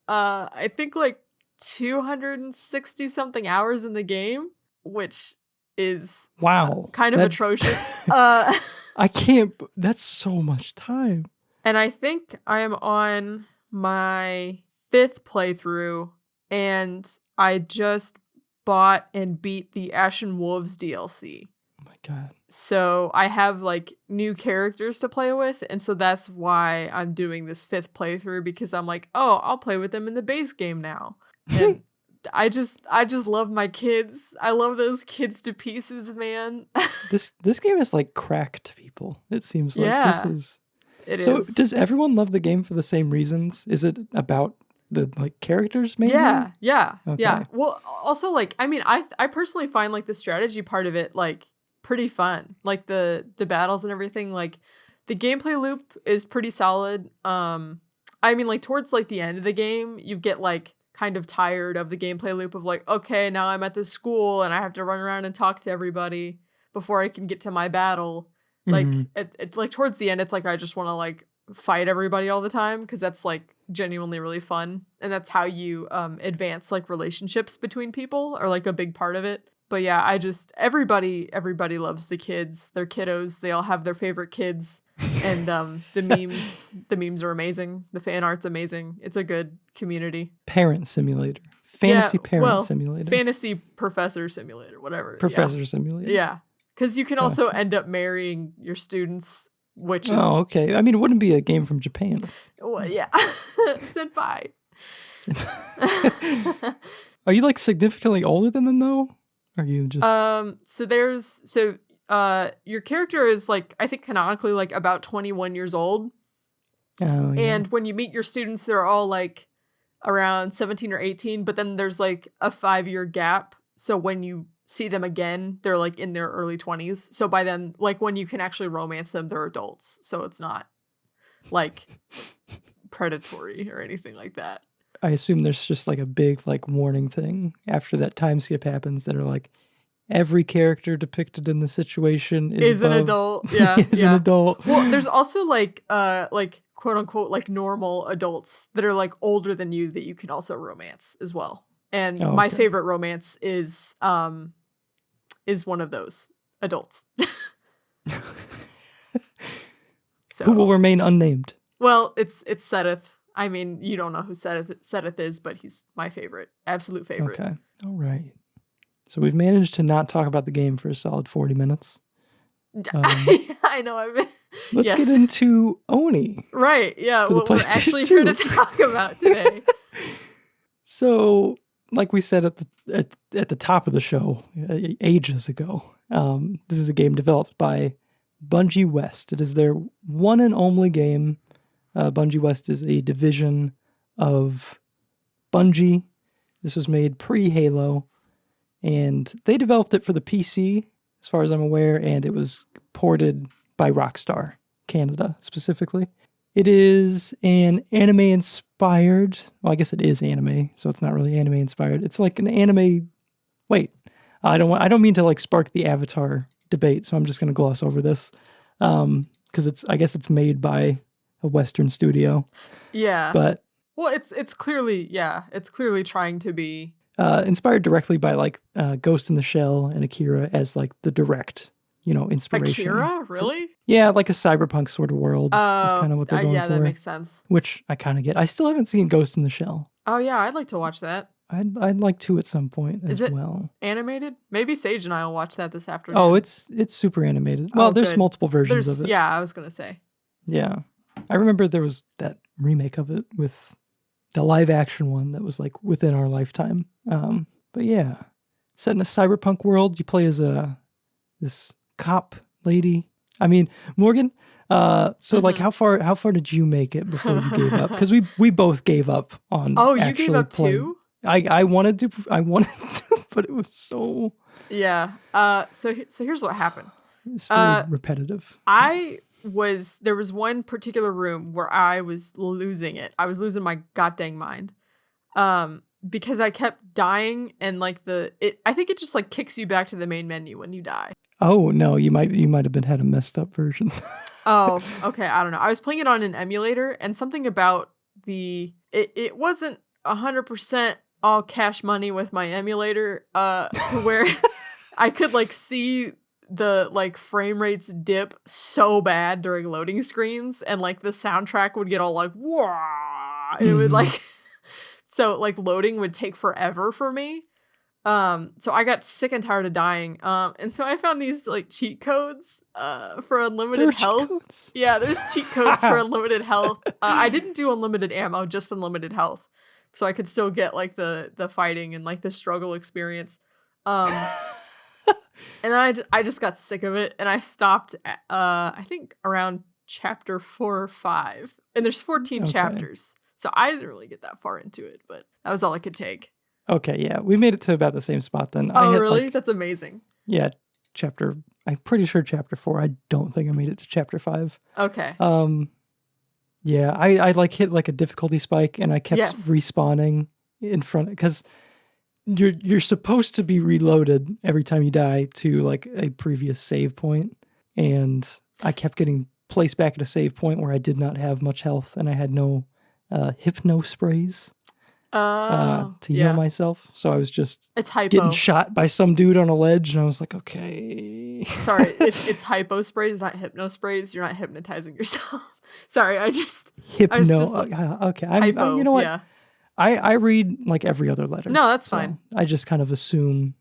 I think like 260 something hours in the game, which... is kind of atrocious. I can't, that's so much time. And I think I am on my 5th playthrough, and I just bought and beat the Ashen Wolves DLC. Oh my god. So I have like new characters to play with, and so that's why I'm doing this 5th playthrough, because I'm like, oh, I'll play with them in the base game now. And I just love my kids. I love those kids to pieces, man. This game is like crack to people. It seems like Yeah, this is. it So is. does everyone love the game for the same reasons? Is it about the like characters mainly? Yeah. Okay. Well, also like I mean, I personally find like the strategy part of it like pretty fun. Like the battles and everything. Like the gameplay loop is pretty solid. I mean, like towards like the end of the game, you get like kind of tired of the gameplay loop of like, okay, now I'm at this school and I have to run around and talk to everybody before I can get to my battle. Like Mhm. it's like towards the end, it's like I just want to like fight everybody all the time, because that's like genuinely really fun, and that's how you advance like relationships between people, or like a big part of it. But yeah, I just everybody loves the kids. They're kiddos. They all have their favorite kids, and the memes are amazing. The fan art's amazing. It's a good community. Parent simulator. Fantasy parent well, simulator. Fantasy professor simulator, whatever. Professor simulator. Yeah, because you can also Gotcha. end up marrying your students, which is Oh, okay. I mean, it wouldn't be a game from Japan. well, yeah, senpai. Are you like significantly older than them though? Are you just Your character is like, I think canonically like about 21 years old. Oh, yeah. And when you meet your students, they're all like around 17 or 18, but then there's like a 5-year gap. So when you see them again, they're like in their early 20s. So by then, like when you can actually romance them, they're adults. So it's not like predatory or anything like that. I assume there's just like a big like warning thing after that time skip happens that are like every character depicted in the situation is an above- adult. Yeah. is an adult. Well, there's also like quote unquote like normal adults that are like older than you that you can also romance as well. And Oh, my okay. favorite romance is one of those adults. So Who will remain unnamed. well, it's Sedith. I mean, you don't know who Sedith is, but he's my favorite. Absolute favorite. Okay. All right. So we've managed to not talk about the game for a solid 40 minutes. I know. I've been. Let's Yes. get into Oni. Right. Yeah. For the What we're PlayStation actually here to 2. talk about today. So, like we said at the top of the show ages ago, this is a game developed by Bungie West. It is their one and only game. Bungie West is a division of Bungie. This was made pre-Halo, and they developed it for the PC, as far as I'm aware, and it was ported by Rockstar, Canada specifically. It is an anime-inspired... Well, I guess it is anime, so it's not really anime-inspired. It's like an anime... Wait, I don't mean to like spark the Avatar debate, so I'm just going to gloss over this. Because I guess it's made by a Western studio. Yeah. But well, it's clearly trying to be inspired directly by like Ghost in the Shell and Akira as like the direct, inspiration. Akira, really? Yeah, like a cyberpunk sort of world is kind of what they're going yeah, for. that makes sense. Which I kind of get. I still haven't seen Ghost in the Shell. Oh yeah, I'd like to watch that. I'd like to at some point as Is it well. animated? Maybe Sage and I will watch that this afternoon. Oh, it's super animated. Well, there's good. multiple versions of it. Yeah, I was gonna say. Yeah. I remember there was that remake of it with the live action one that was like within our lifetime. But yeah, set in a cyberpunk world, you play as this cop lady. I mean, Morgan, so like how far did you make it before you gave up? Because we both gave up on Oh, you gave up playing. too? I wanted to, but it was so... Yeah. So here's what happened. It's very repetitive. There was one particular room where I was losing it. I was losing my goddamn mind. Because I kept dying, and like I think it just like kicks you back to the main menu when you die. Oh no, you might have had a messed up version. Oh, okay. I don't know. I was playing it on an emulator, and something about it wasn't 100% all cash money with my emulator, to where I could like see the like frame rates dip so bad during loading screens, and like the soundtrack would get all like wah, and it would like so like loading would take forever for me. So I got sick and tired of dying. And so I found these like cheat codes for unlimited health. Codes? Yeah, there's cheat codes for unlimited health. I didn't do unlimited ammo, just unlimited health. So I could still get like the fighting and like the struggle experience. And then I just got sick of it and I stopped at, I think around chapter 4 or 5. And there's 14 chapters. So I didn't really get that far into it, but that was all I could take. Okay, yeah. We made it to about the same spot then. Oh, really? That's amazing. Yeah, I'm pretty sure chapter 4. I don't think I made it to chapter 5. Okay. Yeah, I like hit like a difficulty spike and I kept respawning in front because you're supposed to be reloaded every time you die to like a previous save point, and I kept getting placed back at a save point where I did not have much health and I had no hypno sprays to heal myself. So I was just getting shot by some dude on a ledge and I was like, okay. Sorry, it's hypo sprays, not hypno sprays. You're not hypnotizing yourself. Sorry, I just okay. Hypo, you know what? Yeah. I read like every other letter. No, that's fine. I just kind of assume.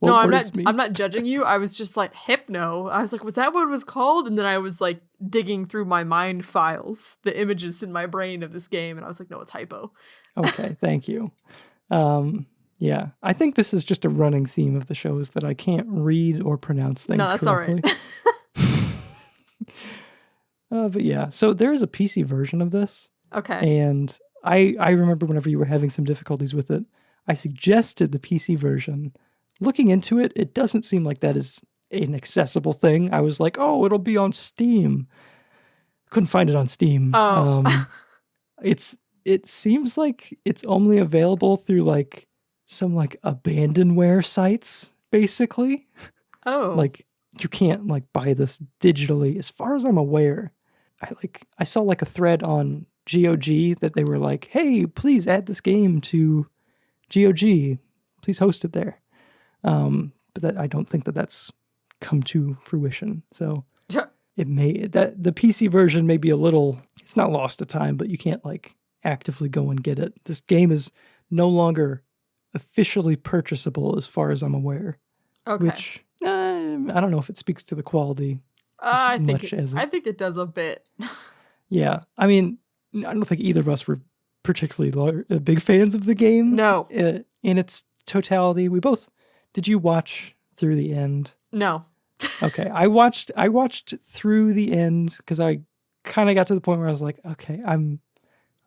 No, I'm not judging you. I was just like hypno. I was like, was that what it was called? And then I was like digging through my mind files, the images in my brain of this game, and I was like, no, it's hypo. Okay, thank you. Yeah, I think this is just a running theme of the show is that I can't read or pronounce things correctly. All right. But yeah, so there is a PC version of this. Okay. And I remember whenever you were having some difficulties with it, I suggested the PC version. Looking into it, it doesn't seem like that is an accessible thing. I was like, oh, it'll be on Steam. Couldn't find it on Steam. Oh. It seems like it's only available through like some like abandonware sites, basically. Oh. Like you can't like buy this digitally, as far as I'm aware. I saw like a thread on GOG that they were like, hey, please add this game to GOG. Please host it there. But that I don't think that's come to fruition. So it may that the PC version may be a little, it's not lost to time, but you can't like actively go and get it. This game is no longer officially purchasable as far as I'm aware. Okay. Which I don't know if it speaks to the quality I think it does a bit. Yeah. I mean, I don't think either of us were particularly big fans of the game. No. In its totality. Did you watch through the end? No. Okay. I watched through the end because I kind of got to the point where I was like, okay, I'm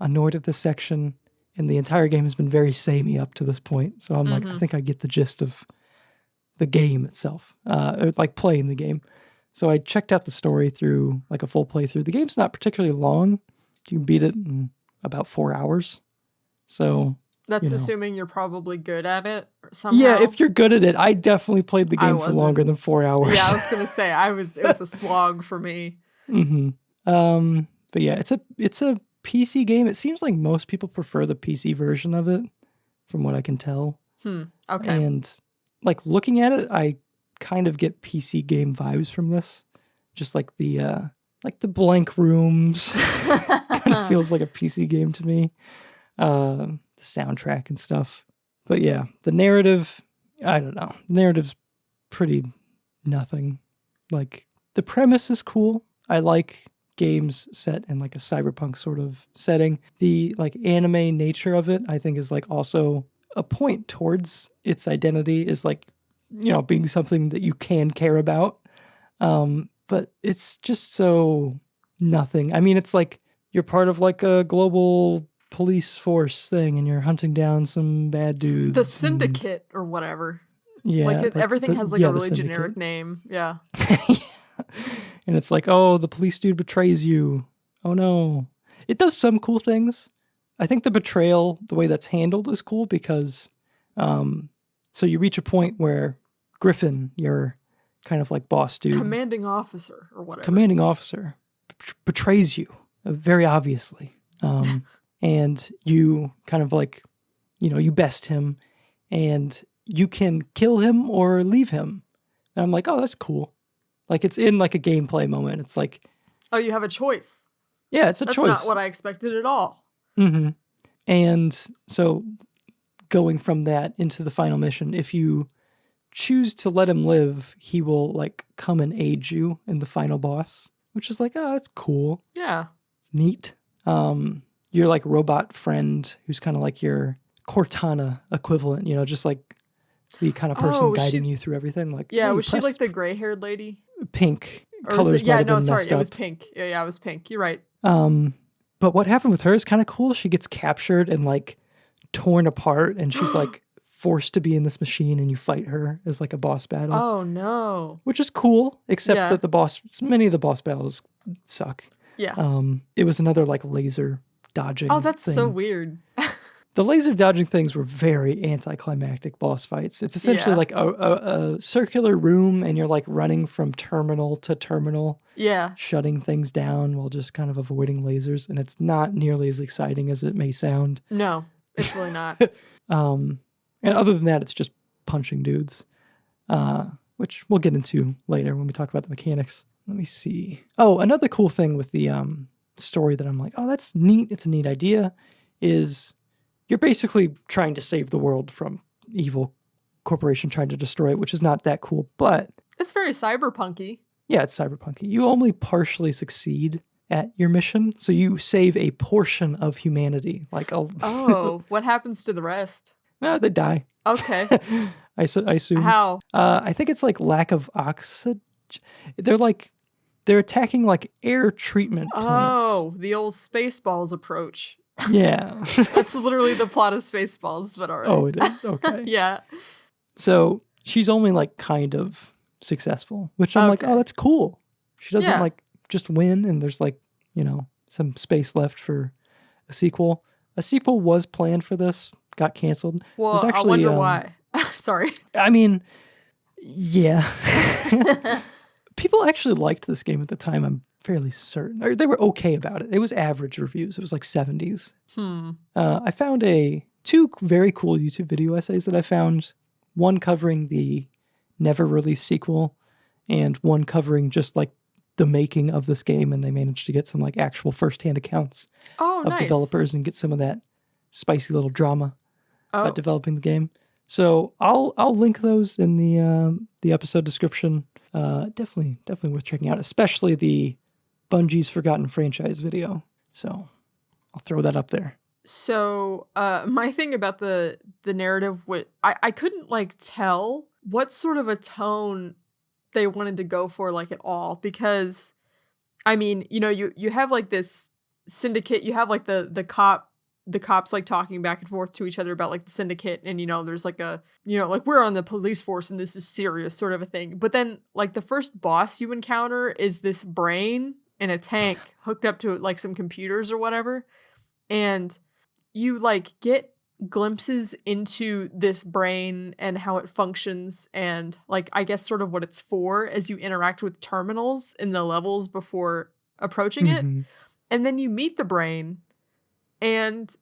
annoyed at this section and the entire game has been very samey up to this point. So I'm like, I think I get the gist of the game itself, like playing the game. So I checked out the story through like a full playthrough. The game's not particularly long. You can beat it in about 4 hours. So that's assuming you're probably good at it somehow. Yeah, if you're good at it. I definitely played the game for longer than 4 hours. Yeah, I was gonna say it was a slog for me. Mm-hmm. But yeah, it's a PC game. It seems like most people prefer the PC version of it, from what I can tell. Okay. And like looking at it, I kind of get PC game vibes from this. Just like the blank rooms kind of feels like a PC game to me. The soundtrack and stuff. But yeah, the narrative, I don't know. The narrative's pretty nothing. Like the premise is cool. I like games set in like a cyberpunk sort of setting. The like anime nature of it, I think, is like also a point towards its identity, is like, being something that you can care about. But it's just so nothing. I mean, it's like you're part of like a global police force thing and you're hunting down some bad dudes. The Syndicate or whatever. Yeah. Like everything has like a really generic name. Yeah. Yeah. And it's like, oh, the police dude betrays you. Oh no. It does some cool things. I think the betrayal, the way that's handled is cool because so you reach a point where Griffin, your kind of like boss dude. Commanding officer or whatever. Commanding officer betrays you very obviously. And you kind of like, you best him and you can kill him or leave him. And I'm like, oh, that's cool. Like it's in like a gameplay moment. It's like, oh, you have a choice. Yeah, it's a choice. That's not what I expected at all. Mm-hmm. And so going from that into the final mission, if you choose to let him live, he will like come and aid you in the final boss, which is like, oh, that's cool. Yeah. It's neat. Your like robot friend who's kind of like your Cortana equivalent, just like the kind of person guiding you through everything. Like, yeah, hey, was she like the gray-haired lady? Pink. Or Colors yeah, might have no, been sorry, messed it up. was pink. Yeah, it was pink. You're right. But what happened with her is kind of cool. She gets captured and like torn apart, and she's like forced to be in this machine, and you fight her as like a boss battle. Oh no. Which is cool, except that many of the boss battles suck. Yeah. It was another like laser dodging. Oh, that's thing. so weird. The laser dodging things were very anticlimactic boss fights. It's essentially like a circular room, and you're like running from terminal to terminal. Yeah. Shutting things down while just kind of avoiding lasers, and it's not nearly as exciting as it may sound. No, it's really not. And other than that, it's just punching dudes, which we'll get into later when we talk about the mechanics. Let me see. Oh, another cool thing with the story that I'm like, oh, that's neat. It's a neat idea. Is you're basically trying to save the world from evil corporation trying to destroy it, which is not that cool, but it's very cyberpunky. Yeah, it's cyberpunky. You only partially succeed at your mission, so you save a portion of humanity. Like, oh, what happens to the rest? They die. Okay. I assume. How? I think it's like lack of oxygen. They're attacking like air treatment plants. Oh, the old Spaceballs approach. Yeah. That's literally the plot of Spaceballs, but all right. Oh, it is? Okay. Yeah. So she's only like kind of successful, which I'm like, oh, that's cool. She doesn't like just win, and there's like, some space left for a sequel. A sequel was planned for this, got canceled. Well, actually, I wonder why. Sorry. I mean, yeah. People actually liked this game at the time, I'm fairly certain. Or they were okay about it. It was average reviews. It was like 70s. I found two very cool YouTube video essays that I found. One covering the never released sequel, and one covering just like the making of this game, and they managed to get some like actual first-hand accounts of developers and get some of that spicy little drama about developing the game. So I'll link those in the episode description. Definitely worth checking out, especially the Bungie's Forgotten Franchise video. So I'll throw that up there. So my thing about the narrative, I couldn't like tell what sort of a tone they wanted to go for like at all, because I mean, you have like this syndicate, you have like the cops like talking back and forth to each other about like the syndicate, and there's like a like we're on the police force and this is serious sort of a thing. But then like the first boss you encounter is this brain in a tank hooked up to like some computers or whatever, and you like get glimpses into this brain and how it functions, and like I guess sort of what it's for as you interact with terminals in the levels before approaching it. And then you meet the brain, and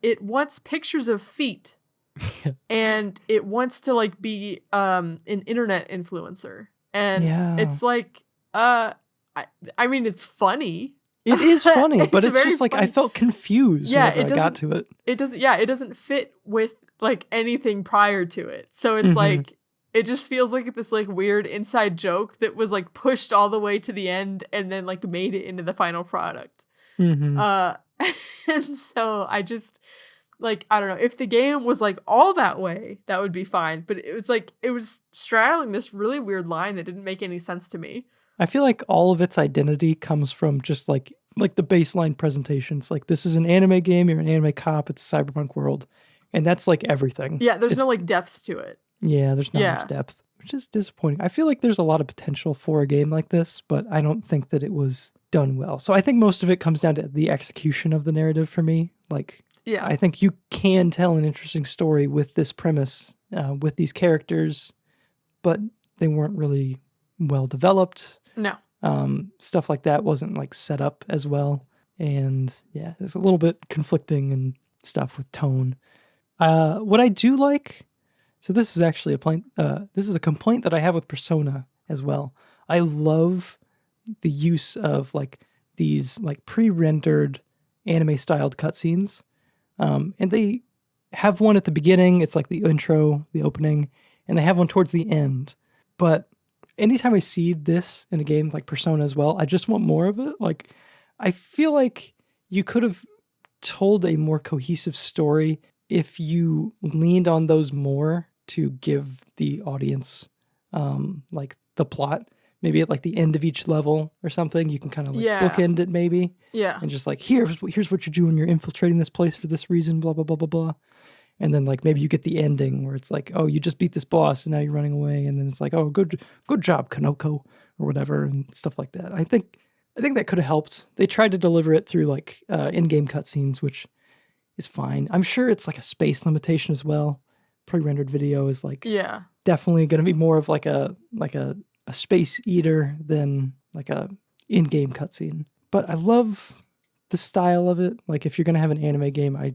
it wants pictures of feet and it wants to like be an internet influencer, and it's like I mean it's funny. It is funny, but it's just like funny. I felt confused whenever I got to it. It doesn't fit with like anything prior to it. So it's like it just feels like this like weird inside joke that was like pushed all the way to the end and then like made it into the final product. And so I just like, I don't know, if the game was like all that way, that would be fine. But it was like, it was straddling this really weird line that didn't make any sense to me. I feel like all of its identity comes from just like the baseline presentations. Like, this is an anime game, you're an anime cop, it's a cyberpunk world. And that's like everything. Yeah, there's no like depth to it. Yeah, there's not much depth, which is disappointing. I feel like there's a lot of potential for a game like this, but I don't think that it was done well. So I think most of it comes down to the execution of the narrative for me. Like, I think you can tell an interesting story with this premise, with these characters, but they weren't really well developed. No. Stuff like that wasn't like set up as well. And yeah, there's a little bit conflicting and stuff with tone. What I do like, so this is actually a complaint that I have with Persona as well. I love the use of like these like pre-rendered anime styled cutscenes. And they have one at the beginning. It's like the intro, the opening, and they have one towards the end. But anytime I see this in a game like Persona as well, I just want more of it. Like, I feel like you could have told a more cohesive story if you leaned on those more to give the audience like the plot. Maybe at like the end of each level or something, you can kind of like bookend it maybe. Yeah. And just like, here's what you're doing. You're infiltrating this place for this reason, blah, blah, blah, blah, blah. And then like maybe you get the ending where it's like, oh, you just beat this boss and now you're running away. And then it's like, oh, good job, Kanoko, or whatever, and stuff like that. I think that could have helped. They tried to deliver it through like in-game cutscenes, which is fine. I'm sure it's like a space limitation as well. Pre-rendered video is like definitely going to be more of like a space eater than like a in-game cutscene. But I love the style of it. Like if you're going to have an anime game, I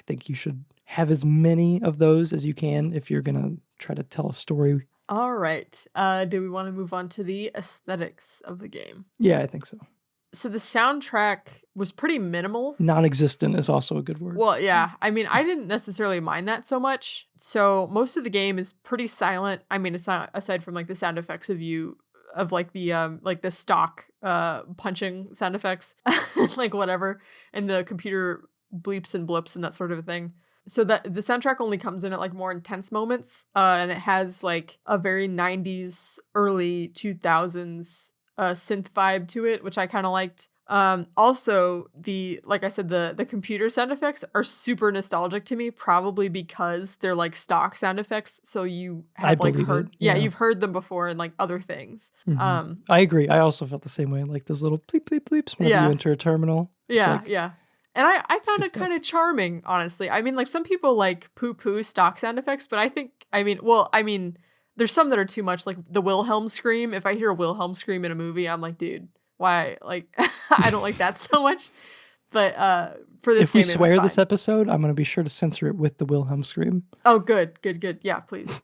think you should have as many of those as you can if you're going to try to tell a story. All right. Do we want to move on to the aesthetics of the game? Yeah, I think so. So the soundtrack was pretty minimal. Non-existent is also a good word. Well, yeah. I mean, I didn't necessarily mind that so much. So most of the game is pretty silent. I mean, aside from like the sound effects of like the stock punching sound effects, like whatever, and the computer bleeps and blips and that sort of a thing. So that the soundtrack only comes in at like more intense moments, and it has like a very 90s, early 2000s synth vibe to it, which I kind of liked. Also, like I said, the computer sound effects are super nostalgic to me, probably because they're like stock sound effects. So you have like heard, you've heard them before in like other things. Mm-hmm. I agree. I also felt the same way. Like those little bleep bleep bleeps whenever you enter a terminal. Yeah. And I found it kind of charming, honestly. I mean, like some people like poo stock sound effects, but I mean, there's some that are too much, like the Wilhelm scream. If I hear a Wilhelm scream in a movie, I'm like, dude, why? Like, I don't like that so much. But for this game, if we swear this episode, I'm going to be sure to censor it with the Wilhelm scream. Oh, good. Yeah, please.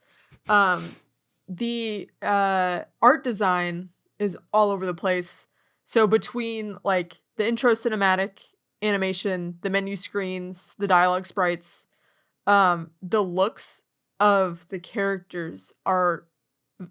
The art design is all over the place. So between like the intro cinematic animation, the menu screens, the dialogue sprites, the looks of the characters are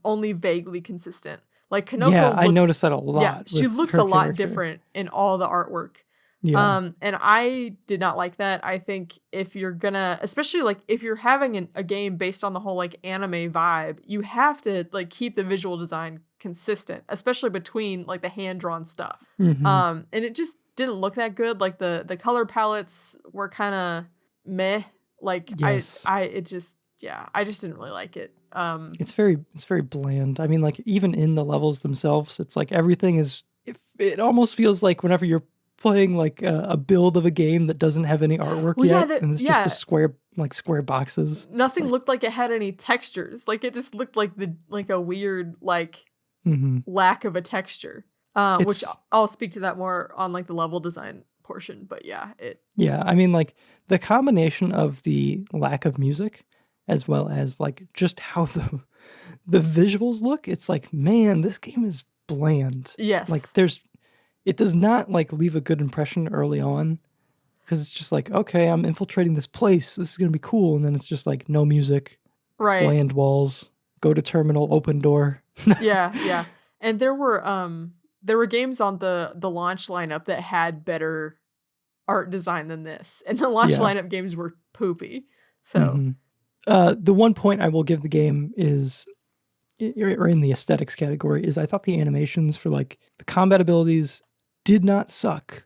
only vaguely consistent. Like Kanoko I noticed that a lot. Yeah, she looks a lot different in all the artwork. Yeah. And I did not like that. I think if you're gonna, especially like if you're having a game based on the whole like anime vibe, you have to like keep the visual design consistent, especially between like the hand-drawn stuff. Mm-hmm. And it just didn't look that good. Like the color palettes were kind of meh. Like yes. I just didn't really like it. It's very bland. I mean, like even in the levels themselves, it's like everything is. It almost feels like whenever you're playing like a build of a game that doesn't have any artwork yet, and it's just a square boxes. Nothing looked like it had any textures. Like it just looked like a weird lack of a texture. Which I'll speak to that more on like the level design portion. But I mean, like the combination of the lack of music as well as like just how the visuals look, it's like, man, this game is bland. Yes. Like it does not like leave a good impression early on because it's just like, okay, I'm infiltrating this place. This is going to be cool. And then it's just like no music, right? Bland walls, go to terminal, open door. Yeah. And there were games on the launch lineup that had better art design than this. And the launch lineup games were poopy. So the one point I will give the game is, or in the aesthetics category, is I thought the animations for like the combat abilities did not suck.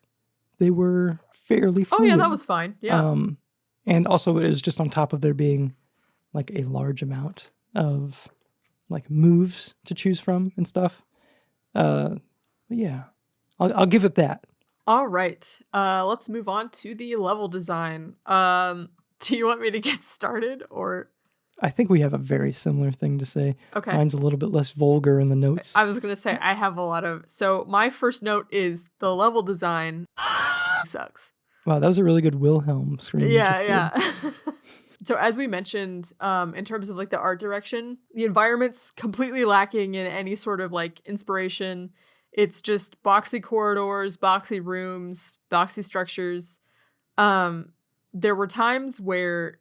They were fairly fluid. Oh yeah, that was fine. Yeah. And also it was just on top of there being like a large amount of like moves to choose from and stuff. But yeah, I'll give it that. All right. Let's move on to the level design. Do you want me to get started or? I think we have a very similar thing to say. Okay. Mine's a little bit less vulgar in the notes. I was going to say, I have a lot of... So my first note is the level design sucks. Wow, that was a really good Wilhelm scream. Yeah. So as we mentioned, in terms of like the art direction, the environment's completely lacking in any sort of like inspiration. It's just boxy corridors, boxy rooms, boxy structures. There were times where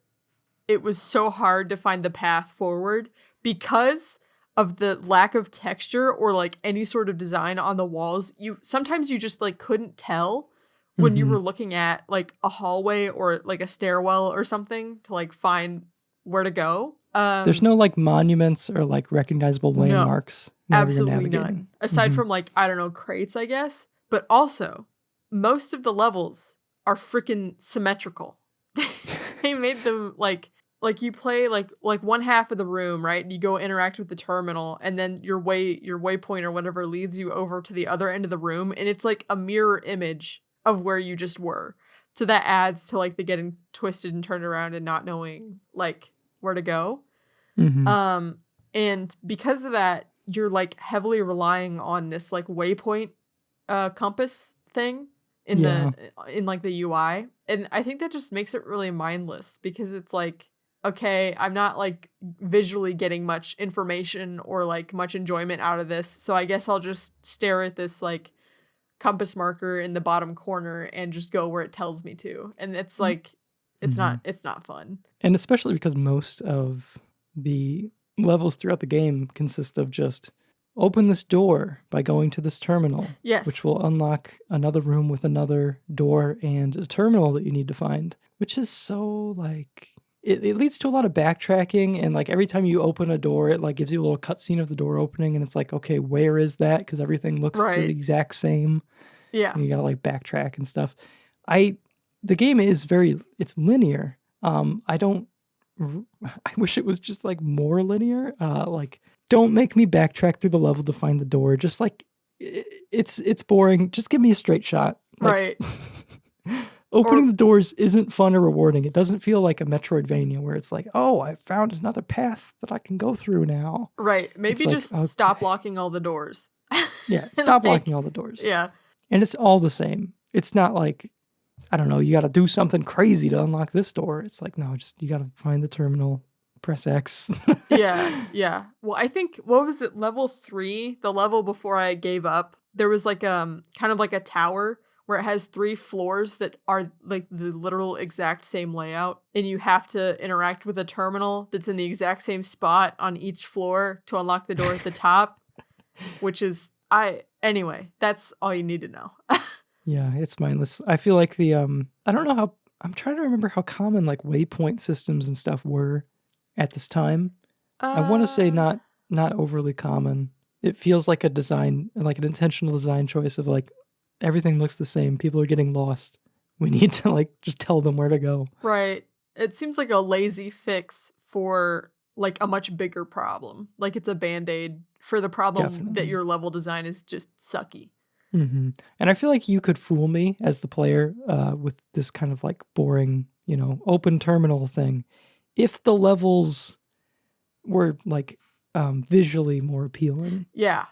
it was so hard to find the path forward because of the lack of texture or like any sort of design on the walls. Sometimes you just like couldn't tell when you were looking at like a hallway or like a stairwell or something to like find where to go. There's no like monuments or like recognizable landmarks. Absolutely none. Aside from like, I don't know, crates, I guess. But also, most of the levels are freaking symmetrical. They made them like you play like one half of the room, right? And you go interact with the terminal, and then your waypoint or whatever leads you over to the other end of the room, and it's like a mirror image of where you just were. So that adds to like the getting twisted and turned around and not knowing like where to go. And because of that, you're like heavily relying on this like waypoint compass thing in like the UI. And I think that just makes it really mindless because it's like, okay, I'm not like visually getting much information or like much enjoyment out of this. So I guess I'll just stare at this like compass marker in the bottom corner and just go where it tells me to. And it's like, it's not fun. And especially because most of the levels throughout the game consist of just open this door by going to this terminal. Yes. Which will unlock another room with another door and a terminal that you need to find, which is so like, it leads to a lot of backtracking. And like every time you open a door, it like gives you a little cutscene of the door opening. And it's like, okay, where is that? Because everything looks the exact same. Yeah. And you got to like backtrack and stuff. The game is it's linear. I wish it was just like more linear. Like, don't make me backtrack through the level to find the door. Just like, it's boring. Just give me a straight shot. Like, right. Opening the doors isn't fun or rewarding. It doesn't feel like a Metroidvania where it's like, oh, I found another path that I can go through now. Right. Maybe it's just stop locking all the doors. Yeah, stop locking all the doors. Yeah. And it's all the same. It's not like, I don't know, you got to do something crazy to unlock this door. It's like, no, just you got to find the terminal, press X. Yeah. Well, I think, what was it, level 3, the level before I gave up, there was like kind of like a tower where it has 3 floors that are like the literal exact same layout, and you have to interact with a terminal that's in the exact same spot on each floor to unlock the door at the top, which is, anyway, that's all you need to know. Yeah, it's mindless. I feel like I don't know how, I'm trying to remember how common like waypoint systems and stuff were at this time. I want to say not overly common. It feels like a design, like an intentional design choice of like, everything looks the same. People are getting lost. We need to like just tell them where to go. Right. It seems like a lazy fix for like a much bigger problem. Like it's a band-aid for the problem that your level design is just sucky. Mm-hmm. And I feel like you could fool me as the player with this kind of like boring, open terminal thing if the levels were like visually more appealing. Yeah.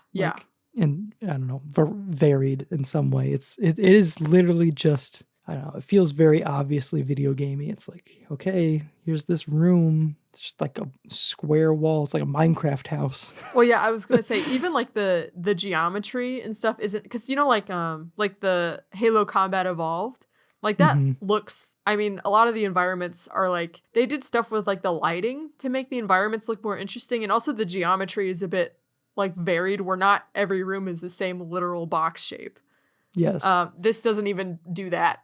And I don't know, varied in some way. It is literally just, I don't know, it feels very obviously video gamey. It's like, okay, here's this room. It's just like a square wall. It's like a Minecraft house. Well, yeah, I was going to say, even like the geometry and stuff isn't, because like the Halo Combat Evolved, like that looks, I mean, a lot of the environments are like, they did stuff with like the lighting to make the environments look more interesting. And also the geometry is a bit like varied, where not every room is the same literal box shape. Yes. This doesn't even do that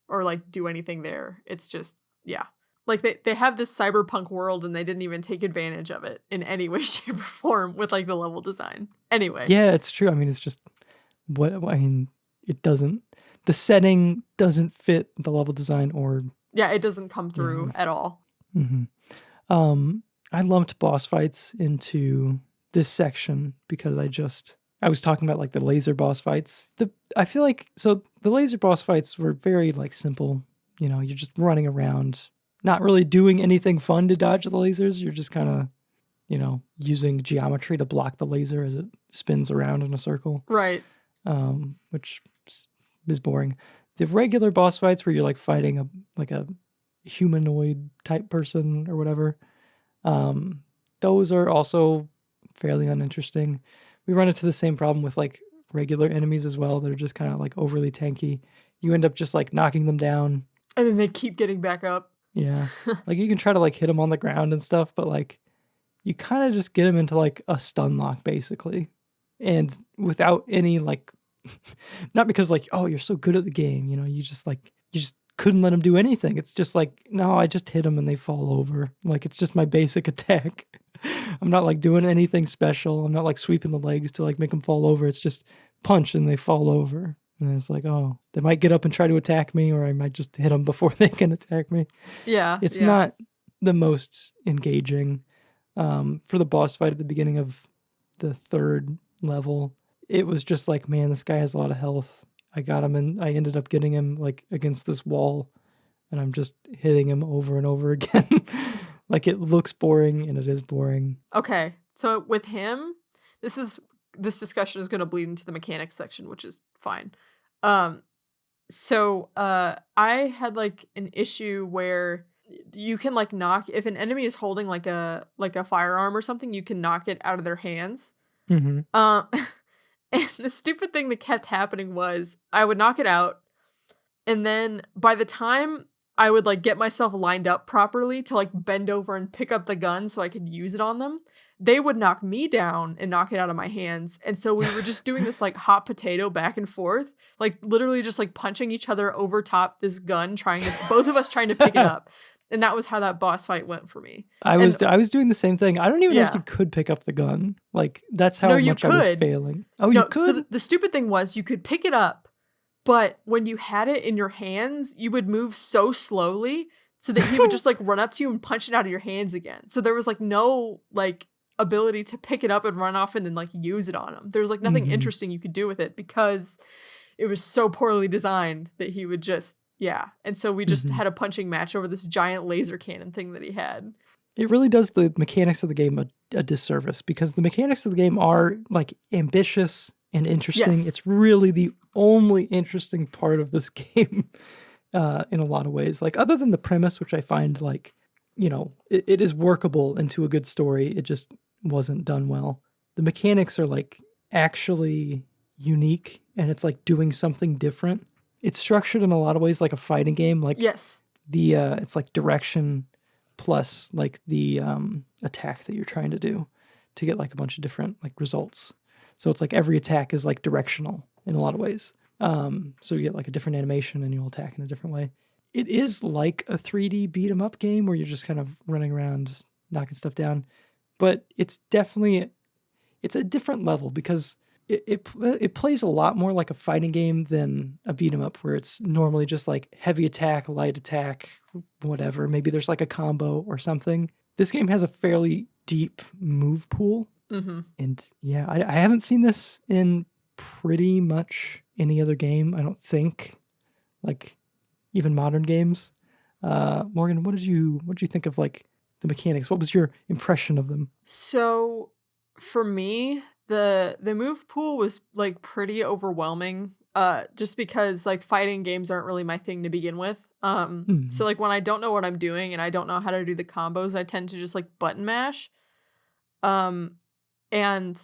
or like do anything there. It's just, yeah. Like they have this cyberpunk world and they didn't even take advantage of it in any way, shape, or form with like the level design. Anyway. Yeah, it's true. I mean, it's just it doesn't, the setting doesn't fit the level design or. Yeah, it doesn't come through at all. Mm-hmm. I lumped boss fights into this section because I was talking about like the laser boss fights. I feel like, so the laser boss fights were very like simple, you're just running around, not really doing anything fun to dodge the lasers. You're just kind of, using geometry to block the laser as it spins around in a circle. Right. Which is boring. The regular boss fights where you're like fighting a humanoid type person or whatever, those are also fairly uninteresting. We run into the same problem with like regular enemies as well. They're just kind of like overly tanky. You end up just like knocking them down. And then they keep getting back up. Yeah. Like you can try to like hit him on the ground and stuff, but like you kind of just get him into like a stun lock basically. And without any like not because like, oh, you're so good at the game, you just couldn't let him do anything. It's just like, no, I just hit him and they fall over. Like it's just my basic attack. I'm not like doing anything special. I'm not like sweeping the legs to like make them fall over. It's just punch and they fall over. And it's like, oh, they might get up and try to attack me, or I might just hit them before they can attack me. Yeah. It's not the most engaging. For the boss fight at the beginning of the 3rd level, it was just like, man, this guy has a lot of health. I got him and I ended up getting him like against this wall, and I'm just hitting him over and over again. Like it looks boring and it is boring. Okay. So with him, this discussion is going to bleed into the mechanics section, which is fine. So I had like an issue where you can like knock, if an enemy is holding like a firearm or something, you can knock it out of their hands. Mm-hmm. And the stupid thing that kept happening was I would knock it out, and then by the time I would like get myself lined up properly to like bend over and pick up the gun so I could use it on them, they would knock me down and knock it out of my hands. And so we were just doing this like hot potato back and forth, like literally just like punching each other over top this gun, both of us trying to pick it up. And that was how that boss fight went for me. I was doing the same thing. I don't even know if you could pick up the gun. Like that's how much I was failing. Oh, no, you could? So the stupid thing was you could pick it up, but when you had it in your hands, you would move so slowly so that he would just like run up to you and punch it out of your hands again. So there was like no like ability to pick it up and run off and then like use it on him. There was like nothing interesting you could do with it because it was so poorly designed that he would just, and so we just had a punching match over this giant laser cannon thing that he had. It really does the mechanics of the game a disservice, because the mechanics of the game are like ambitious and interesting. Yes. It's really the only interesting part of this game in a lot of ways. Like other than the premise, which I find like, it is workable into a good story. It just wasn't done well. The mechanics are like actually unique, and it's like doing something different. It's structured in a lot of ways like a fighting game. Like yes, it's like direction plus like the attack that you're trying to do to get like a bunch of different like results. So it's like every attack is like directional in a lot of ways. So you get like a different animation and you'll attack in a different way. It is like a 3D beat 'em up game where you're just kind of running around knocking stuff down, but it's a different level because it plays a lot more like a fighting game than a beat 'em up, where it's normally just like heavy attack, light attack, whatever. Maybe there's like a combo or something. This game has a fairly deep move pool. Mm-hmm. And I haven't seen this in pretty much any other game, I don't think, like even modern games. Morgan, what did you think of like the mechanics? What was your impression of them? So for me, the move pool was like pretty overwhelming, just because like fighting games aren't really my thing to begin with. So like when I don't know what I'm doing and I don't know how to do the combos, I tend to just like button mash. And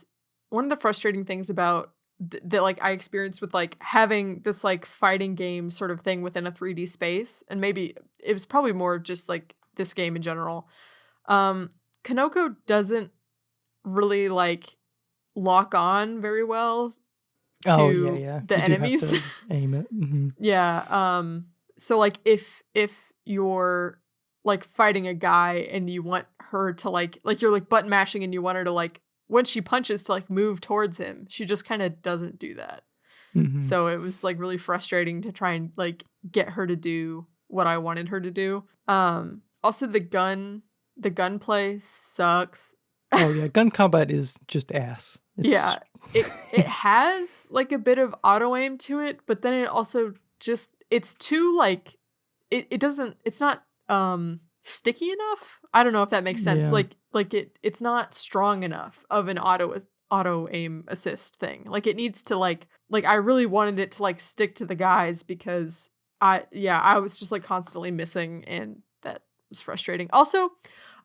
one of the frustrating things about that like I experienced with like having this like fighting game sort of thing within a 3D space, and maybe it was probably more just like this game in general, Kanoko doesn't really like lock on very well to the enemies. You do have to aim it. Mm-hmm. Yeah. So like if you're like fighting a guy and you want her to like you're like button mashing and you want her to like, when she punches, to like move towards him, she just kind of doesn't do that. Mm-hmm. So it was like really frustrating to try and like get her to do what I wanted her to do. Also the gunplay sucks. Oh yeah, gun combat is just ass. It has like a bit of auto aim to it, but then it also just, it's too like it's not sticky enough. I don't know if that makes sense. Yeah. It's not strong enough of an auto aim assist thing. Like it needs to like I really wanted it to like stick to the guys, because I was just like constantly missing, and that was frustrating. Also,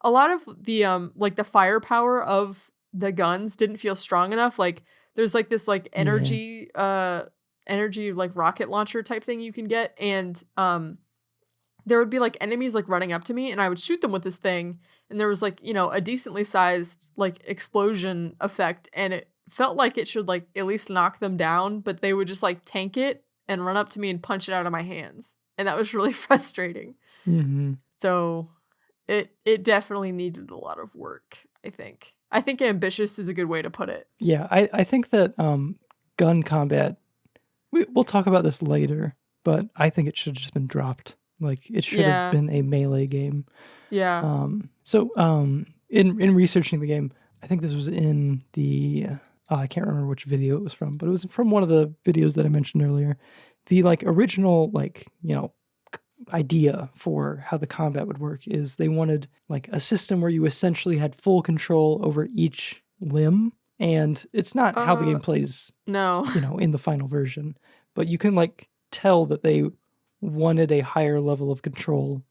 a lot of the like the firepower of the guns didn't feel strong enough. Like there's like this like energy like rocket launcher type thing you can get, and there would be like enemies like running up to me, and I would shoot them with this thing, and there was like, you know, a decently sized like explosion effect, and it felt like it should like at least knock them down, but they would just like tank it and run up to me and punch it out of my hands. And that was really frustrating. Mm-hmm. So it definitely needed a lot of work, I think. I think ambitious is a good way to put it. Yeah, I think that gun combat, we'll talk about this later, but I think it should have just been dropped. Like, it should have been a melee game. Yeah. In researching the game, I think this was in the, I can't remember which video it was from, but it was from one of the videos that I mentioned earlier. The like original, like, you know, idea for how the combat would work is they wanted like a system where you essentially had full control over each limb, and it's not how the game plays, no, you know, in the final version, but you can like tell that they wanted a higher level of control,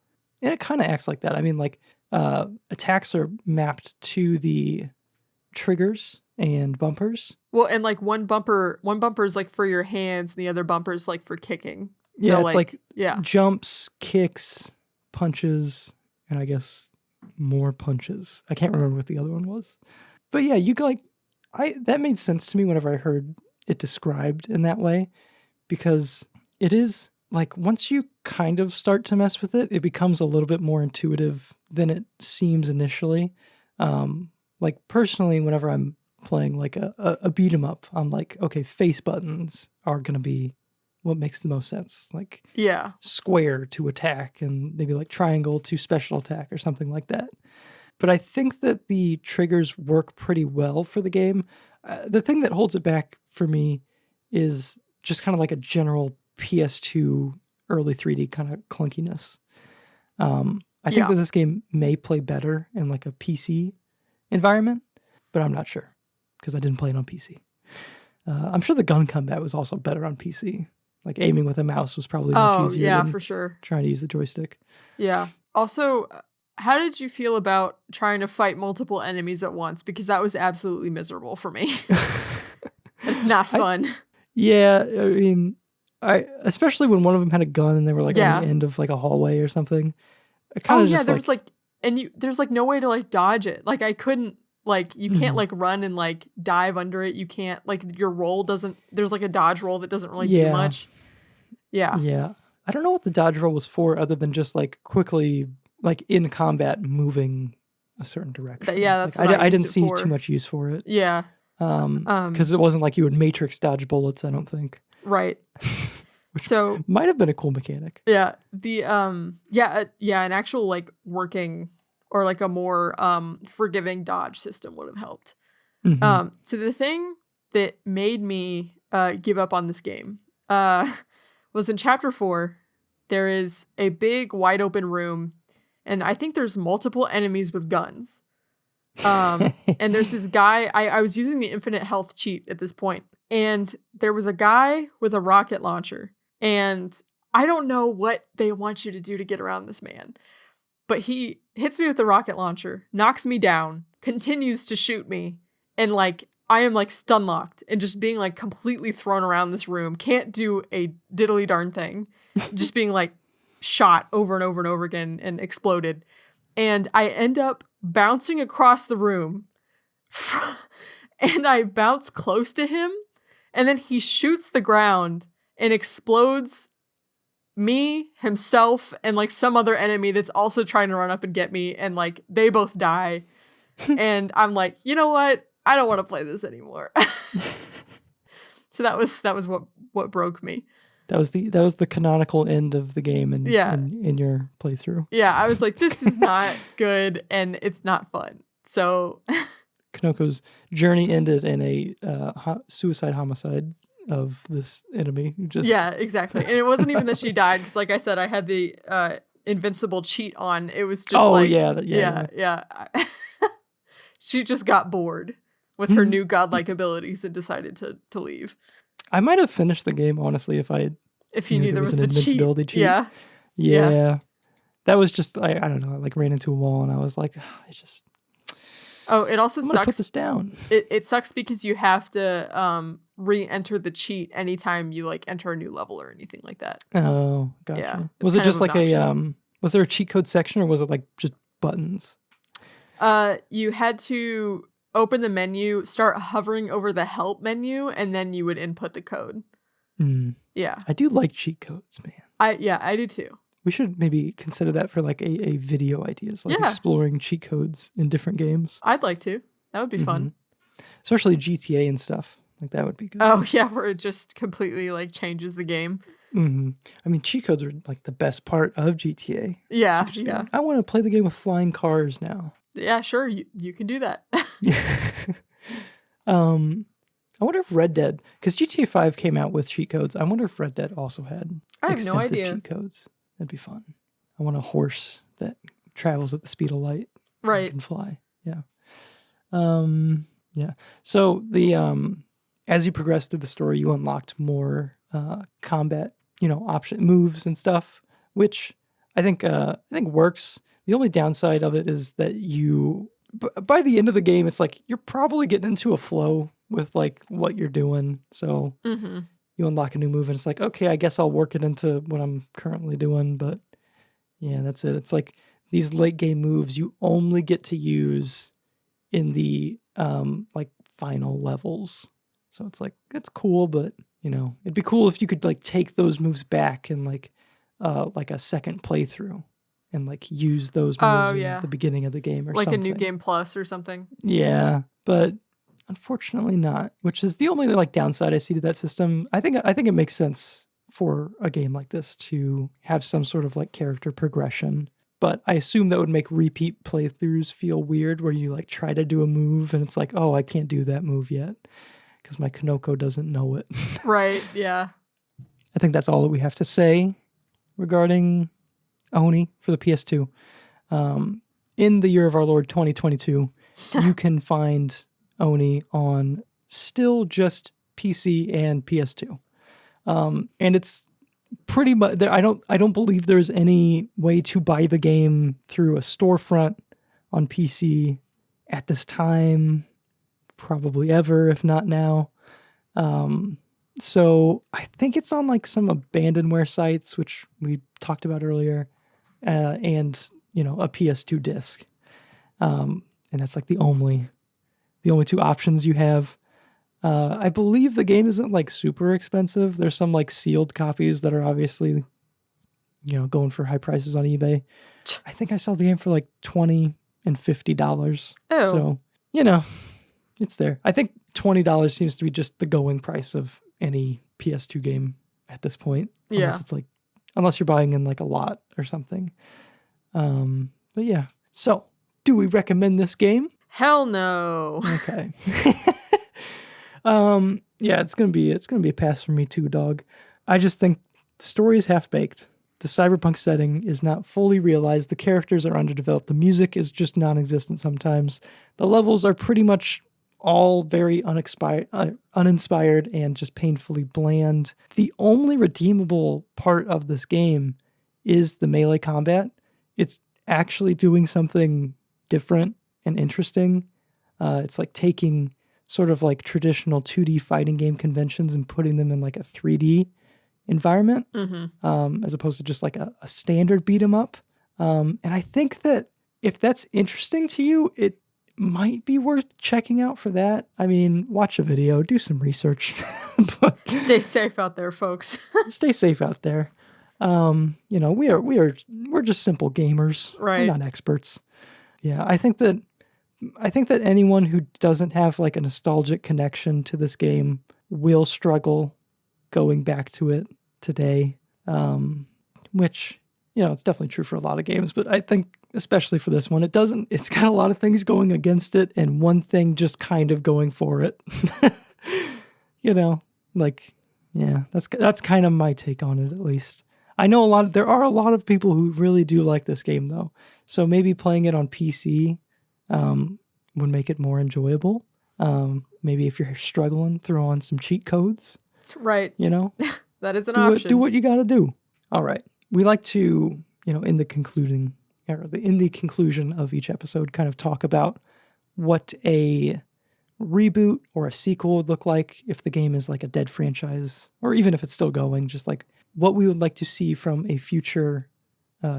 and it kind of acts like that. I mean, like attacks are mapped to the triggers and bumpers. Well, and like one bumper is like for your hands, and the other bumper is like for kicking. Yeah, so, it's like yeah, jumps, kicks, punches, and I guess more punches. I can't remember what the other one was. But yeah, you like that made sense to me whenever I heard it described in that way, because it is like once you kind of start to mess with it, it becomes a little bit more intuitive than it seems initially. Like personally, whenever I'm playing like a beat 'em up, I'm like, okay, face buttons are gonna be what makes the most sense. Like square to attack, and maybe like triangle to special attack or something like that. But I think that the triggers work pretty well for the game. The thing that holds it back for me is just kind of like a general PS2 early 3D kind of clunkiness. I think that this game may play better in like a PC environment, but I'm not sure because I didn't play it on PC. I'm sure the gun combat was also better on PC. Like aiming with a mouse was probably much easier than for sure trying to use the joystick. Yeah. Also, how did you feel about trying to fight multiple enemies at once? Because that was absolutely miserable for me. It's not fun. I mean, especially when one of them had a gun and they were like on the end of like a hallway or something. There was like, and there's like no way to like dodge it. Like I couldn't, like you can't like run and like dive under it. You can't, like your roll doesn't, there's like a dodge roll that doesn't really do much. Yeah. I don't know what the dodge roll was for other than just like quickly, like in combat, moving a certain direction. That's like, what I didn't see too much use for it. Yeah. Because it wasn't like you would matrix dodge bullets, I don't think. Right. Which so might have been a cool mechanic. Yeah. The an actual like working or like a more forgiving dodge system would have helped. Mm-hmm. So the thing that made me give up on this game was in chapter 4. There is a big wide open room, and I think there's multiple enemies with guns. And there's this guy, I was using the infinite health cheat at this point, and there was a guy with a rocket launcher, and I don't know what they want you to do to get around this man, but he hits me with the rocket launcher, knocks me down, continues to shoot me, and like I am like stun locked and just being like completely thrown around this room, can't do a diddly darn thing, just being like shot over and over and over again and exploded. And I end up bouncing across the room and I bounce close to him, and then he shoots the ground and explodes me, himself, and like some other enemy that's also trying to run up and get me, and like they both die. And I'm like, you know what? I don't want to play this anymore. So that was what broke me. That was the canonical end of the game in your playthrough. Yeah, I was like, this is not good and it's not fun. So Kanoko's journey ended in a suicide homicide of this enemy. Yeah, exactly. And it wasn't even that she died, because like I said, I had the invincible cheat on. It was just she just got bored with her new godlike abilities and decided to leave. I might have finished the game, honestly, if you knew there was an the invincibility cheat. Yeah. That was just, I don't know, I like ran into a wall and I was like, it's just... Oh, it also I'm sucks. Put this down. It sucks because you have to re-enter the cheat anytime you like enter a new level or anything like that. Oh, gotcha. Yeah, was it just like obnoxious. Was there a cheat code section, or was it like just buttons? You had to open the menu, start hovering over the help menu, and then you would input the code. Yeah. I do like cheat codes, man. I do too. We should maybe consider that for like a video ideas, like exploring cheat codes in different games. I'd like to. That would be fun. Especially GTA and stuff. Like that would be good. Oh yeah, where it just completely like changes the game. I mean, cheat codes are like the best part of GTA. Yeah, So like, I want to play the game with flying cars now. Yeah, sure. You can do that. I wonder if Red Dead, because GTA 5 came out with cheat codes. I wonder if Red Dead also had extensive cheat codes. That'd be fun. I want a horse that travels at the speed of light. Right. And can fly. Yeah. Yeah. So as you progress through the story, you unlocked more combat, option moves and stuff, which I think works. The only downside of it is that by the end of the game, it's like you're probably getting into a flow with like what you're doing. So you unlock a new move and it's like, okay, I guess I'll work it into what I'm currently doing. But yeah, that's it. It's like these late game moves you only get to use in the like final levels. So it's like, it's cool, but it'd be cool if you could like take those moves back in like a second playthrough and like use those moves at the beginning of the game or like something. A new game plus or something. Yeah, but unfortunately not, which is the only like downside I see to that system. I think it makes sense for a game like this to have some sort of like character progression, but I assume that would make repeat playthroughs feel weird where you like try to do a move and it's like, oh, I can't do that move yet because my Kanoko doesn't know it. Right, yeah. I think that's all that we have to say regarding Oni for the PS2. In the year of our Lord 2022, you can find Oni on still just PC and PS2. And it's pretty much, I don't believe there's any way to buy the game through a storefront on PC at this time, probably ever, if not now. So I think it's on like some abandonware sites, which we talked about earlier, and a PS2 disc. And that's like the only two options you have. I believe the game isn't like super expensive. There's some like sealed copies that are obviously, going for high prices on eBay. I think I saw the game for like $20 and $50. Oh. So, it's there. I think $20 seems to be just the going price of any PS2 game at this point. Yeah. Unless you're buying in like a lot or something. But yeah. So, do we recommend this game? Hell no. Okay. Yeah, it's gonna be a pass for me too, dog. I just think the story is half baked. The cyberpunk setting is not fully realized. The characters are underdeveloped. The music is just non-existent sometimes. The levels are pretty much all very uninspired and just painfully bland. The only redeemable part of this game is the melee combat. It's actually doing something different and interesting. It's like taking sort of like traditional 2D fighting game conventions and putting them in like a 3D environment, as opposed to just like a standard beat 'em up. And I think that if that's interesting to you, it might be worth checking out for that. I mean, watch a video, do some research. But stay safe out there, folks. Stay safe out there. We're just simple gamers. Right. We're not experts. Yeah, I think that anyone who doesn't have like a nostalgic connection to this game will struggle going back to it today. Which, it's definitely true for a lot of games, but I think especially for this one, it's got a lot of things going against it and one thing just kind of going for it. That's kind of my take on it, at least. I know there are a lot of people who really do like this game though. So maybe playing it on PC would make it more enjoyable. Maybe if you're struggling, throw on some cheat codes. Right. That is an option. Do what you got to do. All right. We like to, in the conclusion of each episode, kind of talk about what a reboot or a sequel would look like if the game is like a dead franchise, or even if it's still going, just like what we would like to see from a future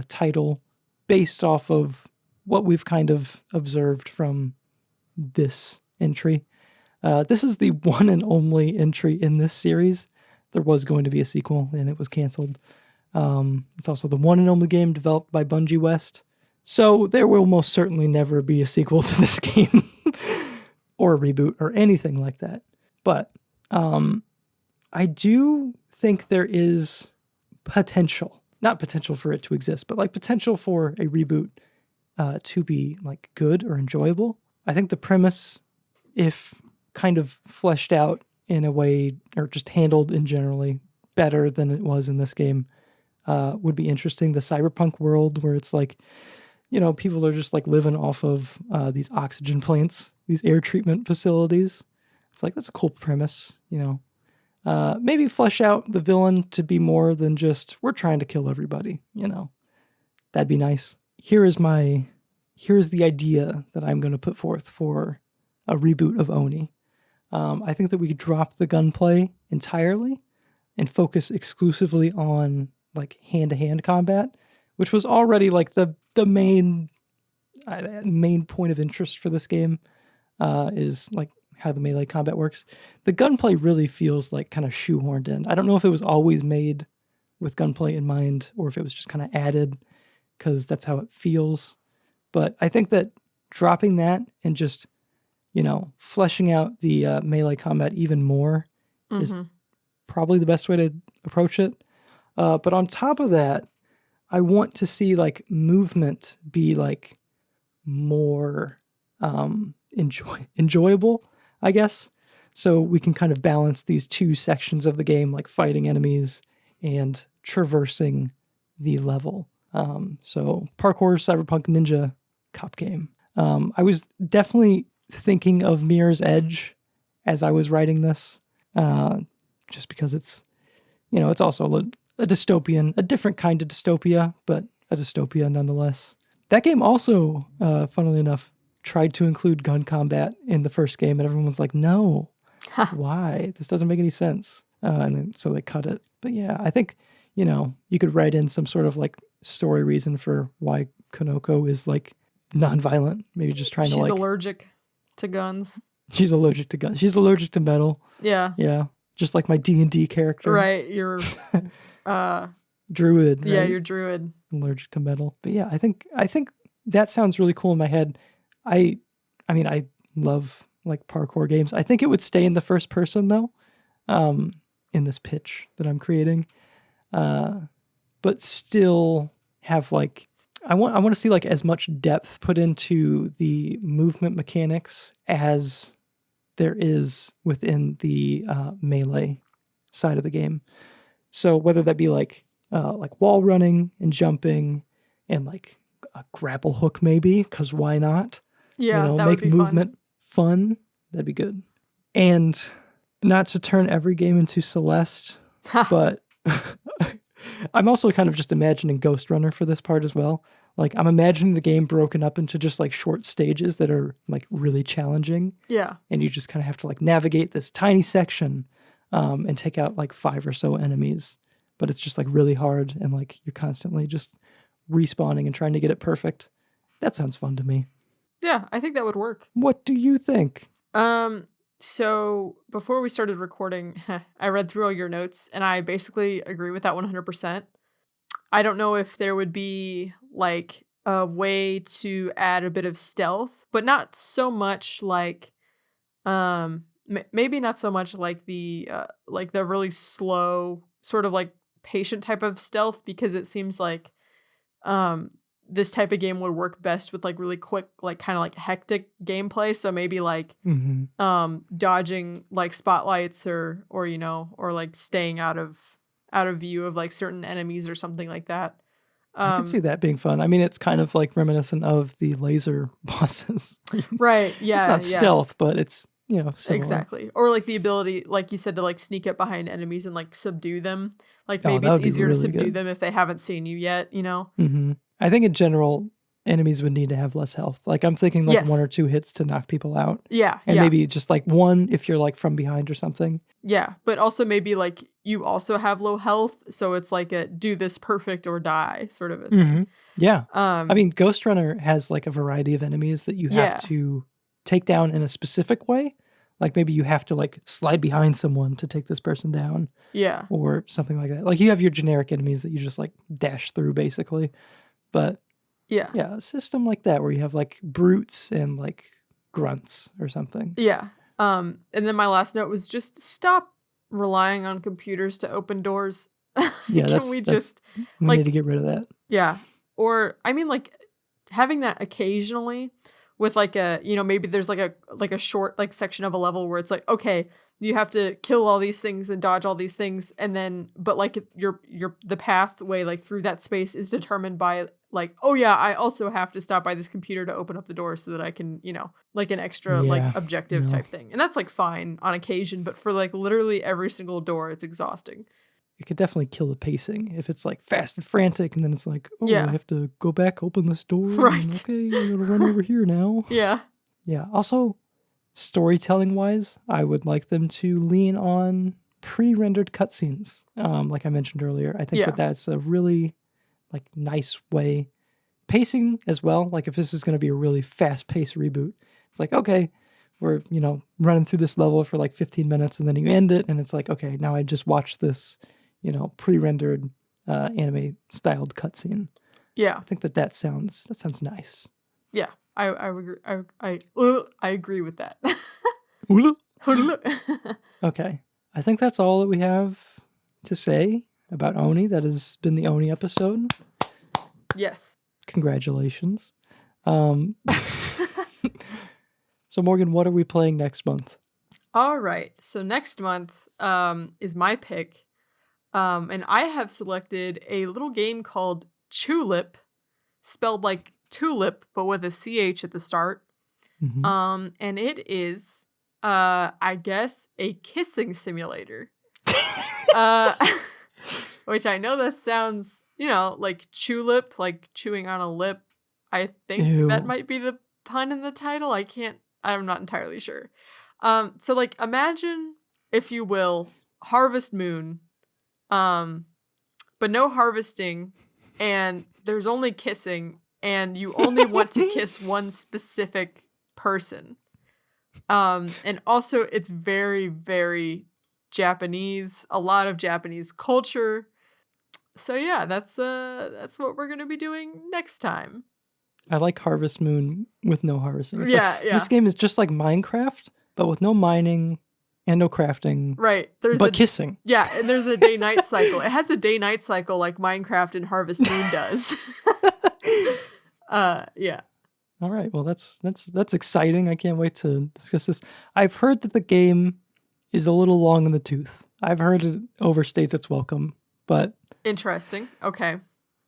title based off of what we've kind of observed from this entry. This is the one and only entry in this series. There was going to be a sequel, and it was canceled. It's also the one and only game developed by Bungie West. So there will most certainly never be a sequel to this game or a reboot or anything like that. But I do think there is potential, not potential for it to exist, but like potential for a reboot to be like good or enjoyable. I think the premise, if kind of fleshed out in a way or just handled in generally better than it was in this game, would be interesting. The cyberpunk world where it's like, you know, people are just like living off of these oxygen plants, these air treatment facilities. It's like, that's a cool premise, you know. Maybe flesh out the villain to be more than just, we're trying to kill everybody, you know. That'd be nice. Here's the idea that I'm going to put forth for a reboot of Oni. I think that we could drop the gunplay entirely and focus exclusively on like hand-to-hand combat, which was already like the main point of interest for this game, is like how the melee combat works. The gunplay really feels like kind of shoehorned in. I don't know if it was always made with gunplay in mind or if it was just kind of added because that's how it feels. But I think that dropping that and just, you know, fleshing out the melee combat even more is probably the best way to approach it. But on top of that, I want to see like movement be like more enjoyable, I guess. So we can kind of balance these two sections of the game, like fighting enemies and traversing the level. So parkour, cyberpunk, ninja, cop game. I was definitely thinking of Mirror's Edge as I was writing this, just because it's, you know, it's also a dystopian, a different kind of dystopia, but a dystopia nonetheless. That game also, funnily enough, tried to include gun combat in the first game, and everyone was like, no, why? This doesn't make any sense. And then, so they cut it. But yeah, I think, you know, you could write in some sort of like story reason for why Konoko is like nonviolent. Maybe just trying to like... She's allergic to guns. She's allergic to guns. She's allergic to metal. Yeah. Yeah. Just like my D&D character. Right. You're... druid. Right? Yeah, you're druid. Allergic to metal. But yeah, I think that sounds really cool in my head. I mean, I love like parkour games. I think it would stay in the first person though, in this pitch that I'm creating, but still have like, I want to see like as much depth put into the movement mechanics as there is within the melee side of the game. So whether that be like wall running and jumping and like a grapple hook maybe, because why not? Yeah, you know, that make would be movement fun. That'd be good. And not to turn every game into Celeste, but I'm also kind of just imagining Ghost Runner for this part as well. Like I'm imagining the game broken up into just like short stages that are like really challenging. Yeah. And you just kind of have to like navigate this tiny section and take out like 5 or so enemies. But it's just like really hard and like you're constantly just respawning and trying to get it perfect. That sounds fun to me. Yeah, I think that would work. What do you think? So before we started recording, I read through all your notes and I basically agree with that 100%. I don't know if there would be like a way to add a bit of stealth, but not so much like, maybe not so much like the really slow sort of like patient type of stealth, because it seems like, this type of game would work best with like really quick, like kind of like hectic gameplay. So maybe like dodging like spotlights or you know, or like staying out of view of like certain enemies or something like that. I can see that being fun. I mean, it's kind of like reminiscent of the laser bosses. Right. Yeah. It's not stealth, but it's, you know, similar. Exactly. Or like the ability, like you said, to like sneak up behind enemies and like subdue them. Like maybe that it's would be easier really to subdue good. them if they haven't seen you yet, you know? I think in general, enemies would need to have less health. Like I'm thinking like Yes. 1 or 2 hits to knock people out. Yeah. And yeah. maybe just like 1 if you're like from behind or something. Yeah, but also maybe like you also have low health, so it's like a do this perfect or die sort of a thing. Mm-hmm. Yeah. I I mean, Ghost Runner has like a variety of enemies that you have to take down in a specific way. Like maybe you have to like slide behind someone to take this person down yeah, or something like that. Like you have your generic enemies that you just like dash through basically. But yeah, yeah, a system like that where you have like brutes and like grunts or something. yeah. And then my last note was just stop relying on computers to open doors. Yeah, Can we just we like need to get rid of that. yeah, or I mean like having that occasionally with like a maybe there's like a short like section of a level where it's like okay you have to kill all these things and dodge all these things and then but like your the pathway like through that space is determined by like oh yeah I also have to stop by this computer to open up the door so that I can like an extra like objective type thing, and that's like fine on occasion, but for like literally every single door it's exhausting. It could definitely kill the pacing if it's like fast and frantic and then it's like, oh, Yeah. I have to go back, open this door. Right. And, okay, I gotta run over here now. Yeah. Yeah. Also, storytelling wise, I would like them to lean on pre-rendered cutscenes. Like I mentioned earlier, I think that that's a really like nice way. Pacing as well. Like if this is going to be a really fast-paced reboot, it's like okay, we're running through this level for like 15 minutes and then you end it and it's like okay, now I just watched this pre-rendered anime styled cutscene. Yeah. I think that sounds nice. Yeah. I agree with that. Okay. I think that's all that we have to say about Oni. That has been the Oni episode. Yes. Congratulations. So Morgan, what are we playing next month? All right. So next month is my pick. And I have selected a little game called Chulip, spelled like tulip, but with a CH at the start. Mm-hmm. And it is, I guess, a kissing simulator. Which I know that sounds, like chulip, like chewing on a lip. I think that might be the pun in the title. I'm not entirely sure. So like imagine, if you will, Harvest Moon, but no harvesting, and there's only kissing, and you only want to kiss one specific person. And also it's very, very Japanese, a lot of Japanese culture. So yeah, that's what we're gonna be doing next time. I like Harvest Moon with no harvesting. It's yeah. This game is just like Minecraft, but with no mining and no crafting. Right. But kissing. Yeah, and there's a day-night cycle. It has a day-night cycle like Minecraft and Harvest Moon does. Yeah. All right. Well, that's exciting. I can't wait to discuss this. I've heard that the game is a little long in the tooth. I've heard it overstates its welcome, but interesting. Okay.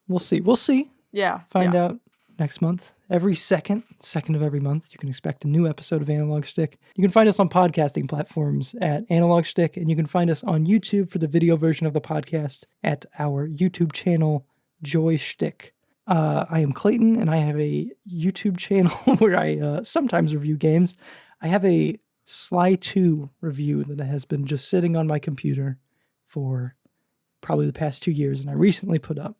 We'll see. Yeah. Find out next month. Every second of every month, you can expect a new episode of Analog Schtick. You can find us on podcasting platforms at Analog Schtick, and you can find us on YouTube for the video version of the podcast at our YouTube channel, Joy Schtick. I am Clayton, and I have a YouTube channel where I sometimes review games. I have a Sly 2 review that has been just sitting on my computer for probably the past 2 years, and I recently put up.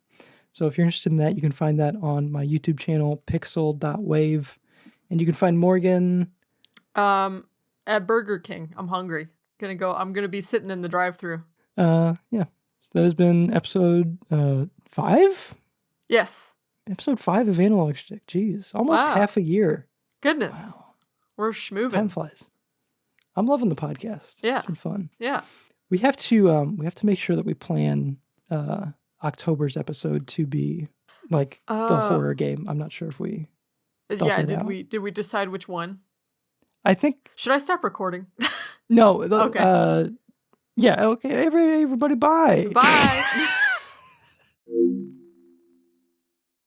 So if you're interested in that, you can find that on my YouTube channel, pixel.wave. And you can find Morgan at Burger King. I'm hungry. I'm gonna be sitting in the drive-thru. Yeah. So that has been episode 5? Yes. Episode 5 of Analog Schtick. Jeez. Almost half a year. Goodness. Wow. We're schmoovin'. Time flies. I'm loving the podcast. Yeah. It's been fun. Yeah. We have to make sure that we plan October's episode to be like the horror game. I'm not sure if we did we decide which one? I think should I stop recording? No. Okay. Yeah, okay. Everybody bye. Bye.